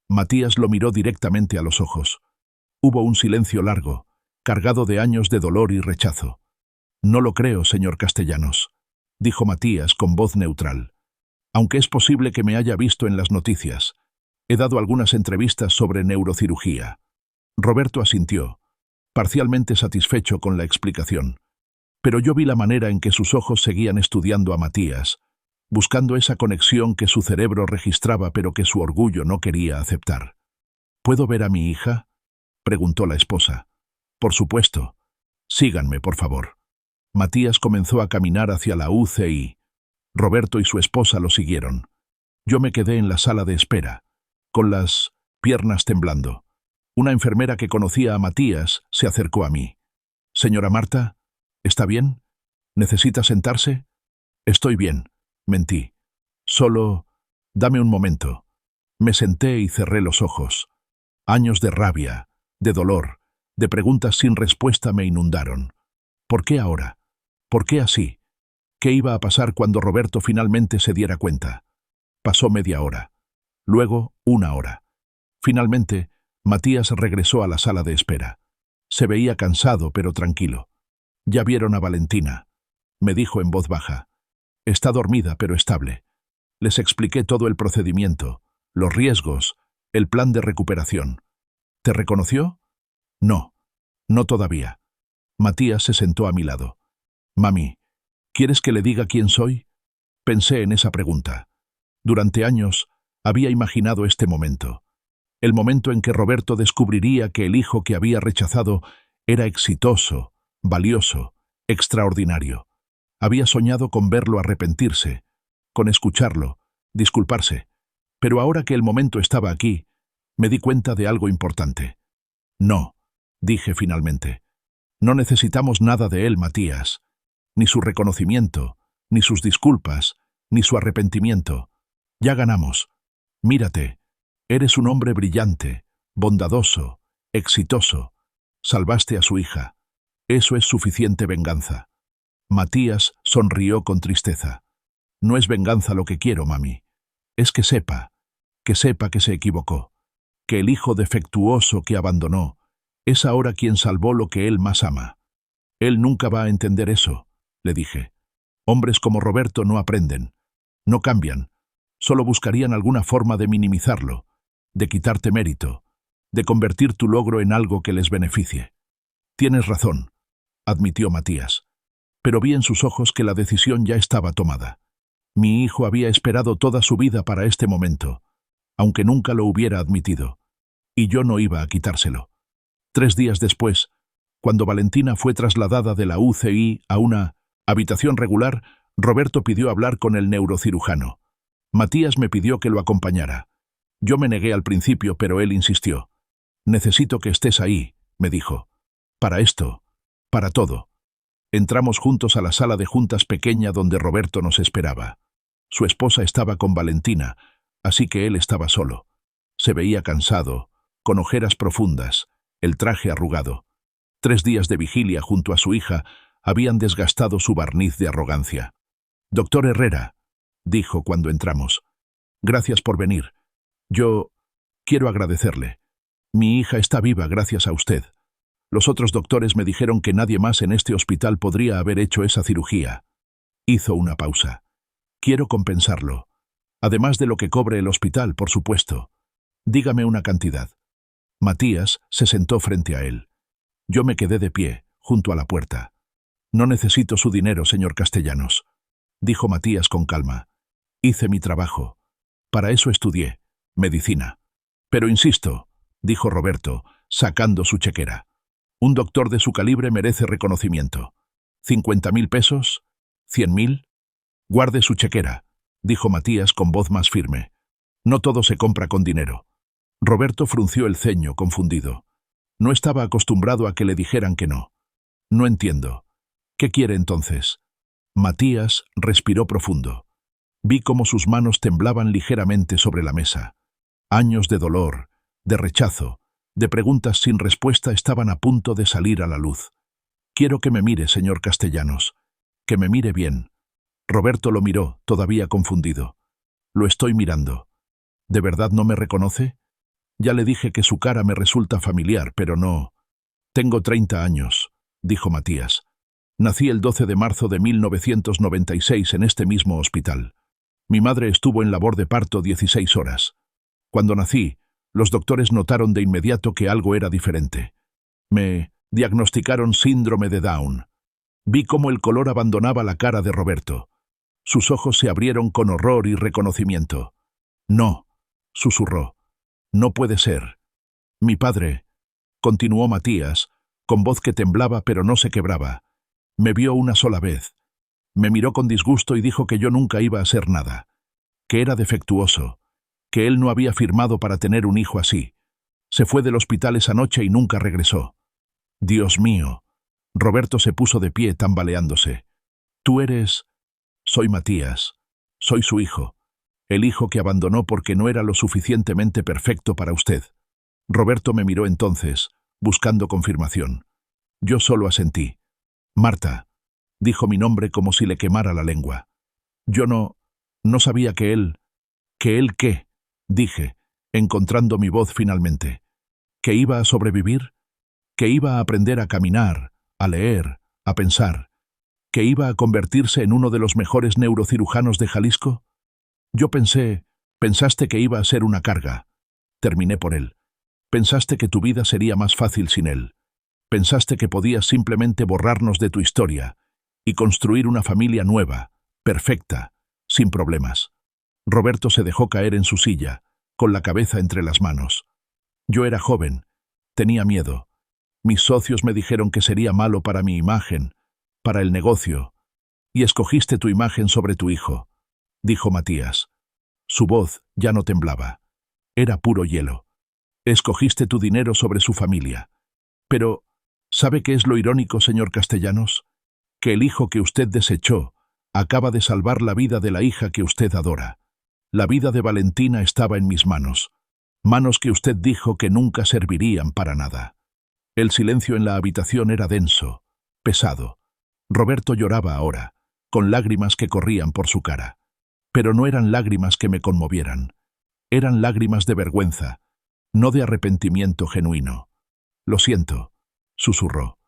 Matías lo miró directamente a los ojos. Hubo un silencio largo, cargado de años de dolor y rechazo. No lo creo, señor Castellanos, dijo Matías con voz neutral. Aunque es posible que me haya visto en las noticias. He dado algunas entrevistas sobre neurocirugía. Roberto asintió, parcialmente satisfecho con la explicación. Pero yo vi la manera en que sus ojos seguían estudiando a Matías, buscando esa conexión que su cerebro registraba pero que su orgullo no quería aceptar. ¿Puedo ver a mi hija?, preguntó la esposa. Por supuesto. Síganme, por favor. Matías comenzó a caminar hacia la UCI. Roberto y su esposa lo siguieron. Yo me quedé en la sala de espera, con las piernas temblando. Una enfermera que conocía a Matías se acercó a mí. «Señora Marta, ¿está bien? ¿Necesita sentarse?» «Estoy bien», mentí. «Solo, dame un momento». Me senté y cerré los ojos. Años de rabia, de dolor, de preguntas sin respuesta me inundaron. ¿Por qué ahora? ¿Por qué así? ¿Qué iba a pasar cuando Roberto finalmente se diera cuenta? Pasó media hora. Luego, 1 hora. Finalmente, Matías regresó a la sala de espera. Se veía cansado, pero tranquilo. «Ya vieron a Valentina», me dijo en voz baja. «Está dormida, pero estable». Les expliqué todo el procedimiento, los riesgos, el plan de recuperación. «¿Te reconoció?» «No, no todavía». Matías se sentó a mi lado. «Mami, ¿quieres que le diga quién soy?» Pensé en esa pregunta. Durante años había imaginado este momento. El momento en que Roberto descubriría que el hijo que había rechazado era exitoso, valioso, extraordinario. Había soñado con verlo arrepentirse, con escucharlo, disculparse. Pero ahora que el momento estaba aquí, me di cuenta de algo importante. «No», dije finalmente. «No necesitamos nada de él, Matías. Ni su reconocimiento, ni sus disculpas, ni su arrepentimiento. Ya ganamos. Mírate. Eres un hombre brillante, bondadoso, exitoso. Salvaste a su hija. Eso es suficiente venganza. Matías sonrió con tristeza. No es venganza lo que quiero, mami. Es que sepa que se equivocó, que el hijo defectuoso que abandonó es ahora quien salvó lo que él más ama. Él nunca va a entender eso, le dije. Hombres como Roberto no aprenden, no cambian, solo buscarían alguna forma de minimizarlo, de quitarte mérito, de convertir tu logro en algo que les beneficie. Tienes razón, admitió Matías, pero vi en sus ojos que la decisión ya estaba tomada. Mi hijo había esperado toda su vida para este momento, aunque nunca lo hubiera admitido, y yo no iba a quitárselo. 3 días después, cuando Valentina fue trasladada de la UCI a una habitación regular, Roberto pidió hablar con el neurocirujano. Matías me pidió que lo acompañara. Yo me negué al principio, pero él insistió. «Necesito que estés ahí», me dijo. «Para esto, para todo». Entramos juntos a la sala de juntas pequeña donde Roberto nos esperaba. Su esposa estaba con Valentina, así que él estaba solo. Se veía cansado, con ojeras profundas, el traje arrugado. 3 días de vigilia junto a su hija habían desgastado su barniz de arrogancia. «Doctor Herrera», dijo cuando entramos, «gracias por venir. Yo quiero agradecerle. Mi hija está viva gracias a usted. Los otros doctores me dijeron que nadie más en este hospital podría haber hecho esa cirugía». Hizo una pausa. «Quiero compensarlo. Además de lo que cobre el hospital, por supuesto. Dígame una cantidad». Matías se sentó frente a él. Yo me quedé de pie, junto a la puerta. «No necesito su dinero, señor Castellanos», dijo Matías con calma. «Hice mi trabajo. Para eso estudié, medicina». «Pero insisto», dijo Roberto, sacando su chequera. «Un doctor de su calibre merece reconocimiento. 50.000 pesos, 100.000. Guarde su chequera», dijo Matías con voz más firme. «No todo se compra con dinero». Roberto frunció el ceño, confundido. No estaba acostumbrado a que le dijeran que no. «No entiendo. ¿Qué quiere entonces?» Matías respiró profundo. Vi cómo sus manos temblaban ligeramente sobre la mesa. Años de dolor, de rechazo, de preguntas sin respuesta estaban a punto de salir a la luz. «Quiero que me mire, señor Castellanos. Que me mire bien». Roberto lo miró, todavía confundido. «Lo estoy mirando. ¿De verdad no me reconoce? Ya le dije que su cara me resulta familiar, pero no». «Tengo 30 años», dijo Matías. «Nací el 12 de marzo de 1996 en este mismo hospital. Mi madre estuvo en labor de parto 16 horas. Cuando nací, los doctores notaron de inmediato que algo era diferente. Me diagnosticaron síndrome de Down». Vi cómo el color abandonaba la cara de Roberto. Sus ojos se abrieron con horror y reconocimiento. «No», susurró. «No puede ser. Mi padre», continuó Matías, con voz que temblaba pero no se quebraba, «me vio una sola vez. Me miró con disgusto y dijo que yo nunca iba a ser nada, que era defectuoso, que él no había firmado para tener un hijo así. Se fue del hospital esa noche y nunca regresó». «Dios mío». Roberto se puso de pie, tambaleándose. «Tú eres...» «Soy Matías. Soy su hijo. El hijo que abandonó porque no era lo suficientemente perfecto para usted». Roberto me miró entonces, buscando confirmación. Yo solo asentí. «Marta», dijo mi nombre como si le quemara la lengua. «Yo no sabía que él... ¿Que él qué?», dije, encontrando mi voz finalmente. «¿Que iba a sobrevivir? ¿Que iba a aprender a caminar, a leer, a pensar? ¿Que iba a convertirse en uno de los mejores neurocirujanos de Jalisco? Yo pensaste que iba a ser una carga». Terminé por él. «Pensaste que tu vida sería más fácil sin él. Pensaste que podías simplemente borrarnos de tu historia y construir una familia nueva, perfecta, sin problemas». Roberto se dejó caer en su silla, con la cabeza entre las manos. Yo era joven, tenía miedo. Mis socios me dijeron que sería malo para mi imagen, para el negocio, y escogiste tu imagen sobre tu hijo, dijo Matías. Su voz ya no temblaba. Era puro hielo. Escogiste tu dinero sobre su familia. Pero, ¿sabe qué es lo irónico, señor Castellanos? Que el hijo que usted desechó Acaba de salvar la vida de la hija que usted adora. La vida de Valentina estaba en mis manos. Manos que usted dijo que nunca servirían para nada. El silencio en la habitación era denso, pesado. Roberto lloraba ahora, con lágrimas que corrían por su cara. Pero no eran lágrimas que me conmovieran. Eran lágrimas de vergüenza, no de arrepentimiento genuino. «Lo siento», susurró.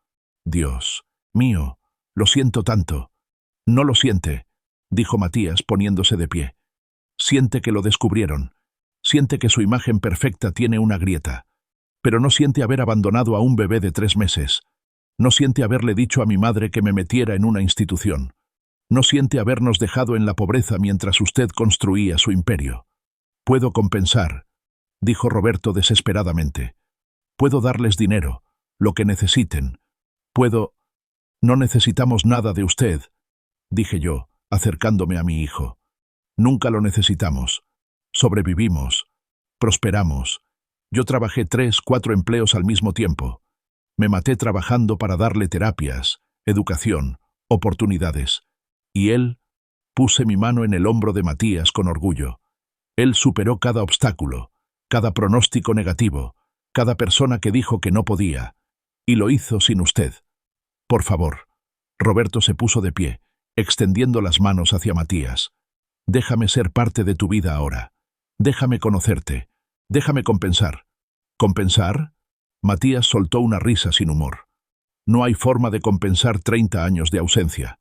«Dios mío, lo siento tanto». «No lo siente», dijo Matías poniéndose de pie. «Siente que lo descubrieron. Siente que su imagen perfecta tiene una grieta. Pero no siente haber abandonado a un bebé de 3 meses. No siente haberle dicho a mi madre que me metiera en una institución. No siente habernos dejado en la pobreza mientras usted construía su imperio. Puedo compensar», dijo Roberto desesperadamente. «Puedo darles dinero, lo que necesiten. Puedo...» «No necesitamos nada de usted», dije yo, acercándome a mi hijo. «Nunca lo necesitamos. Sobrevivimos. Prosperamos. Yo trabajé 3, 4 empleos al mismo tiempo. Me maté trabajando para darle terapias, educación, oportunidades. Y él...» Puse mi mano en el hombro de Matías con orgullo. «Él superó cada obstáculo, cada pronóstico negativo, cada persona que dijo que no podía. Y lo hizo sin usted. Por favor». Roberto se puso de pie, extendiendo las manos hacia Matías. «Déjame ser parte de tu vida ahora. Déjame conocerte. Déjame compensar». «¿Compensar?» Matías soltó una risa sin humor. «No hay forma de compensar 30 años de ausencia.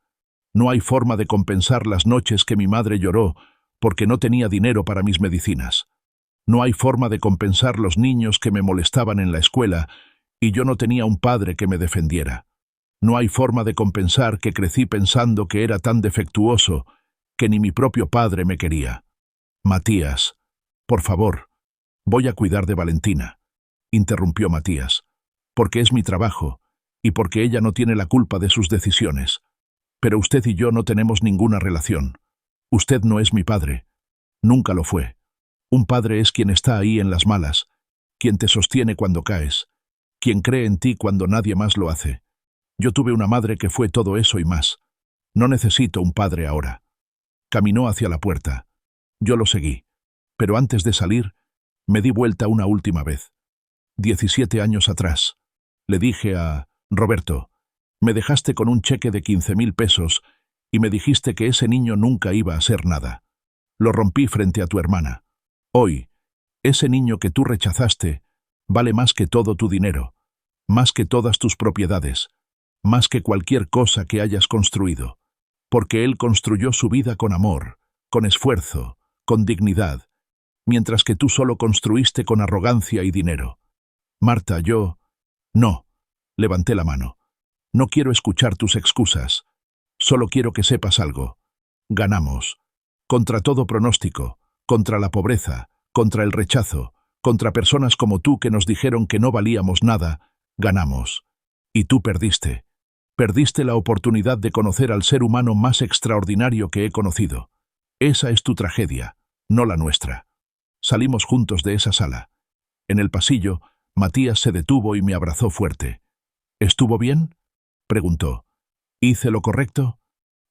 No hay forma de compensar las noches que mi madre lloró porque no tenía dinero para mis medicinas. No hay forma de compensar los niños que me molestaban en la escuela y yo no tenía un padre que me defendiera. No hay forma de compensar que crecí pensando que era tan defectuoso que ni mi propio padre me quería. Matías, por favor, voy a cuidar de Valentina», interrumpió Matías, «porque es mi trabajo y porque ella no tiene la culpa de sus decisiones. Pero usted y yo no tenemos ninguna relación. Usted no es mi padre. Nunca lo fue. Un padre es quien está ahí en las malas, quien te sostiene cuando caes, quien cree en ti cuando nadie más lo hace. Yo tuve una madre que fue todo eso y más. No necesito un padre ahora». Caminó hacia la puerta. Yo lo seguí. Pero antes de salir, me di vuelta una última vez. 17 años atrás, le dije a Roberto, me dejaste con un cheque de 15.000 pesos y me dijiste que ese niño nunca iba a ser nada. Lo rompí frente a tu hermana. Hoy, ese niño que tú rechazaste vale más que todo tu dinero, más que todas tus propiedades, más que cualquier cosa que hayas construido, porque él construyó su vida con amor, con esfuerzo, con dignidad, mientras que tú solo construiste con arrogancia y dinero. Marta, yo... No, levanté la mano. No quiero escuchar tus excusas. Solo quiero que sepas algo. Ganamos. Contra todo pronóstico, contra la pobreza, contra el rechazo, contra personas como tú que nos dijeron que no valíamos nada, ganamos. Y tú perdiste. Perdiste la oportunidad de conocer al ser humano más extraordinario que he conocido. Esa es tu tragedia, no la nuestra. Salimos juntos de esa sala. En el pasillo, Matías se detuvo y me abrazó fuerte. ¿Estuvo bien?, preguntó. ¿Hice lo correcto?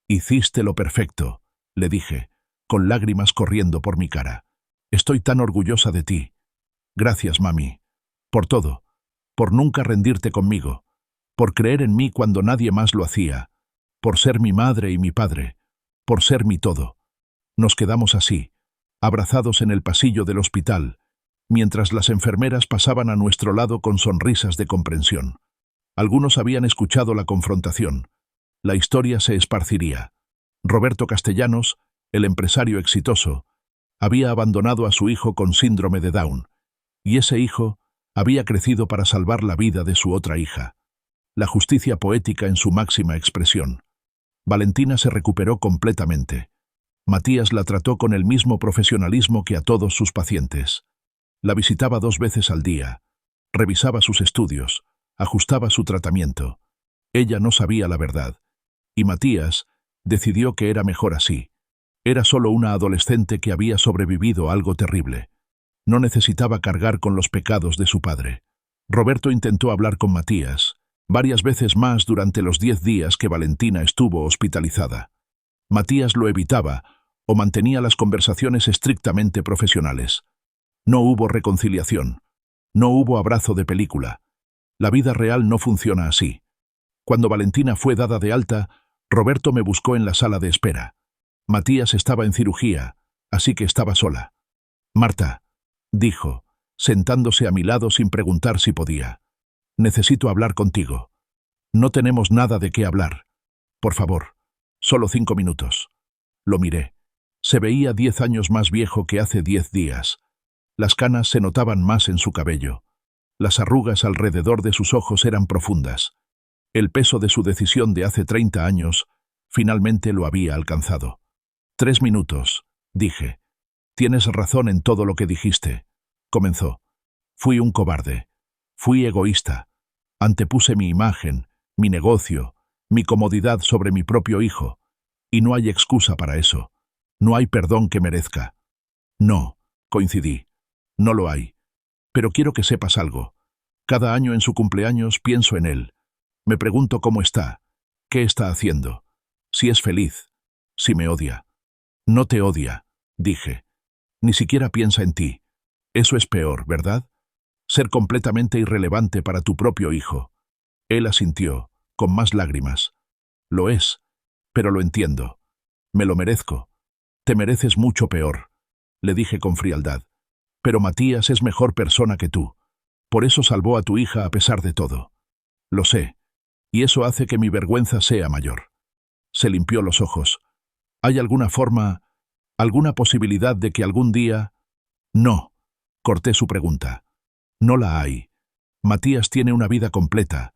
Hiciste lo perfecto, le dije, con lágrimas corriendo por mi cara. Estoy tan orgullosa de ti. Gracias, mami. Por todo. Por nunca rendirte conmigo. Por creer en mí cuando nadie más lo hacía. Por ser mi madre y mi padre. Por ser mi todo. Nos quedamos así, abrazados en el pasillo del hospital, mientras las enfermeras pasaban a nuestro lado con sonrisas de comprensión. Algunos habían escuchado la confrontación. La historia se esparciría. Roberto Castellanos, el empresario exitoso, había abandonado a su hijo con síndrome de Down, y ese hijo había crecido para salvar la vida de su otra hija. La justicia poética en su máxima expresión. Valentina se recuperó completamente. Matías la trató con el mismo profesionalismo que a todos sus pacientes. La visitaba 2 veces al día, revisaba sus estudios, ajustaba su tratamiento. Ella no sabía la verdad, y Matías decidió que era mejor así. Era solo una adolescente que había sobrevivido a algo terrible. No necesitaba cargar con los pecados de su padre. Roberto intentó hablar con Matías, varias veces más durante los 10 días que Valentina estuvo hospitalizada. Matías lo evitaba o mantenía las conversaciones estrictamente profesionales. No hubo reconciliación. No hubo abrazo de película. La vida real no funciona así. Cuando Valentina fue dada de alta, Roberto me buscó en la sala de espera. Matías estaba en cirugía, así que estaba sola. «Marta», dijo, sentándose a mi lado sin preguntar si podía. «Necesito hablar contigo. No tenemos nada de qué hablar. Por favor, solo 5 minutos». Lo miré. Se veía 10 años más viejo que hace 10 días. Las canas se notaban más en su cabello. Las arrugas alrededor de sus ojos eran profundas. El peso de su decisión de hace 30 años finalmente lo había alcanzado. 3 minutos, dije. «Tienes razón en todo lo que dijiste», comenzó. «Fui un cobarde. Fui egoísta. Antepuse mi imagen, mi negocio, mi comodidad sobre mi propio hijo. Y no hay excusa para eso. No hay perdón que merezca». «No», coincidí. «No lo hay. Pero quiero que sepas algo. Cada año en su cumpleaños pienso en él. Me pregunto cómo está, qué está haciendo, si es feliz, si me odia». «No te odia», dije. «Ni siquiera piensa en ti. Eso es peor, ¿verdad? Ser completamente irrelevante para tu propio hijo». Él asintió, con más lágrimas. «Lo es, pero lo entiendo. Me lo merezco. Te mereces mucho peor», le dije con frialdad. «Pero Matías es mejor persona que tú. Por eso salvó a tu hija a pesar de todo. Lo sé, y eso hace que mi vergüenza sea mayor». Se limpió los ojos. «¿Hay alguna forma, alguna posibilidad de que algún día...?» «No», corté su pregunta. «No la hay. Matías tiene una vida completa,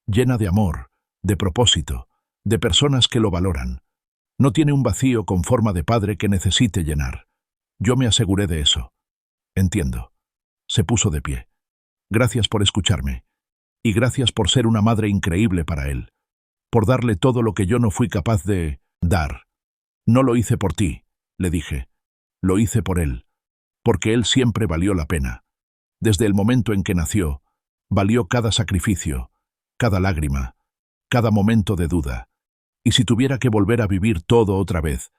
llena de amor, de propósito, de personas que lo valoran. No tiene un vacío con forma de padre que necesite llenar. Yo me aseguré de eso». «Entiendo». Se puso de pie. «Gracias por escucharme. Y gracias por ser una madre increíble para él. Por darle todo lo que yo no fui capaz de dar. No lo hice por ti», le dije. «Lo hice por él. Porque él siempre valió la pena. Desde el momento en que nació, valió cada sacrificio, cada lágrima, cada momento de duda. Y si tuviera que volver a vivir todo otra vez,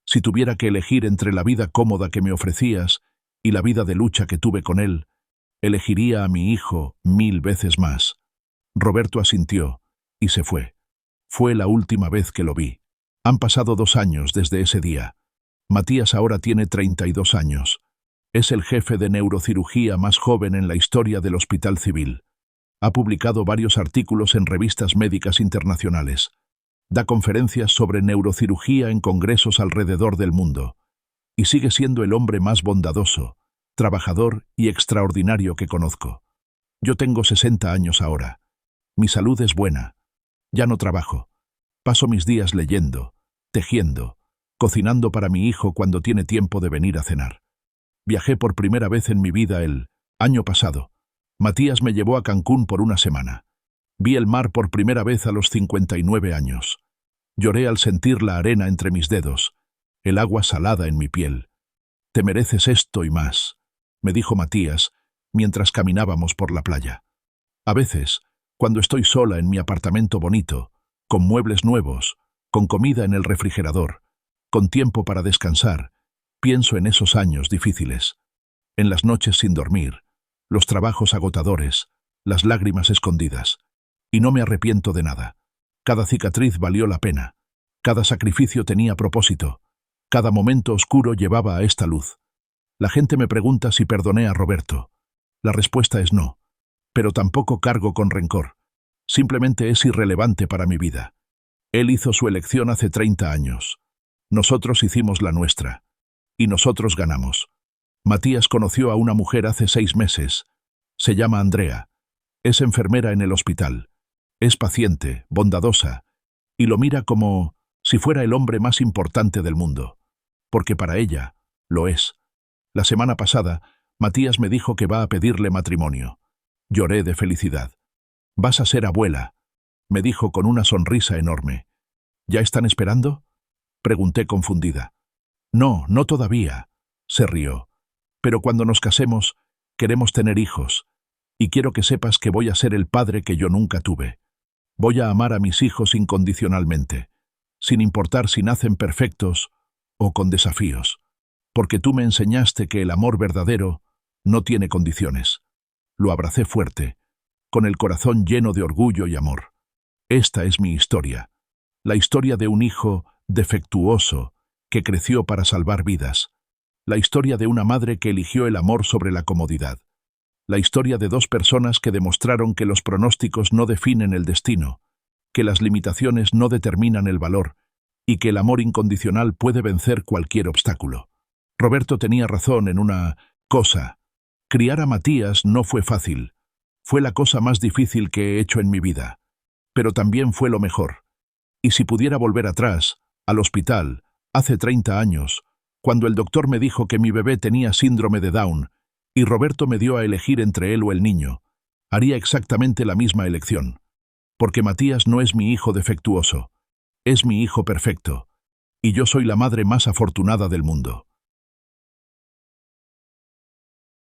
si tuviera que elegir entre la vida cómoda que me ofrecías y la vida de lucha que tuve con él, elegiría a mi hijo 1000 veces más». Roberto asintió y se fue. Fue la última vez que lo vi. Han pasado 2 años desde ese día. Matías ahora tiene 32 años. Es el jefe de neurocirugía más joven en la historia del Hospital Civil. Ha publicado varios artículos en revistas médicas internacionales. Da conferencias sobre neurocirugía en congresos alrededor del mundo. Y sigue siendo el hombre más bondadoso, trabajador y extraordinario que conozco. Yo tengo 60 años ahora. Mi salud es buena. Ya no trabajo. Paso mis días leyendo, tejiendo, cocinando para mi hijo cuando tiene tiempo de venir a cenar. Viajé por primera vez en mi vida el año pasado. Matías me llevó a Cancún por una semana. Vi el mar por primera vez a los 59 años. Lloré al sentir la arena entre mis dedos, el agua salada en mi piel. «Te mereces esto y más», me dijo Matías mientras caminábamos por la playa. A veces, cuando estoy sola en mi apartamento bonito, con muebles nuevos, con comida en el refrigerador, con tiempo para descansar, pienso en esos años difíciles, en las noches sin dormir, los trabajos agotadores, las lágrimas escondidas. Y no me arrepiento de nada. Cada cicatriz valió la pena. Cada sacrificio tenía propósito. Cada momento oscuro llevaba a esta luz. La gente me pregunta si perdoné a Roberto. La respuesta es no. Pero tampoco cargo con rencor. Simplemente es irrelevante para mi vida. Él hizo su elección hace 30 años. Nosotros hicimos la nuestra. Y nosotros ganamos. Matías conoció a una mujer hace 6 meses. Se llama Andrea. Es enfermera en el hospital. Es paciente, bondadosa, y lo mira como si fuera el hombre más importante del mundo. Porque para ella, lo es. La semana pasada, Matías me dijo que va a pedirle matrimonio. Lloré de felicidad. «Vas a ser abuela», me dijo con una sonrisa enorme. «¿Ya están esperando?», pregunté confundida. «No, no todavía», se rió. «Pero cuando nos casemos, queremos tener hijos, y quiero que sepas que voy a ser el padre que yo nunca tuve. Voy a amar a mis hijos incondicionalmente. sin importar si nacen perfectos o con desafíos, porque tú me enseñaste que el amor verdadero no tiene condiciones. Lo abracé fuerte, con el corazón lleno de orgullo y amor. Esta es mi historia, la historia de un hijo defectuoso que creció para salvar vidas, la historia de una madre que eligió el amor sobre la comodidad, la historia de dos personas que demostraron que los pronósticos no definen el destino, que las limitaciones no determinan el valor y que el amor incondicional puede vencer cualquier obstáculo. Roberto tenía razón en una cosa. Criar a Matías no fue fácil. Fue la cosa más difícil que he hecho en mi vida. Pero también fue lo mejor. Y si pudiera volver atrás, al hospital, hace 30 años, cuando el doctor me dijo que mi bebé tenía síndrome de Down, y Roberto me dio a elegir entre él o el niño, haría exactamente la misma elección. Porque Matías no es mi hijo defectuoso, es mi hijo perfecto, y yo soy la madre más afortunada del mundo.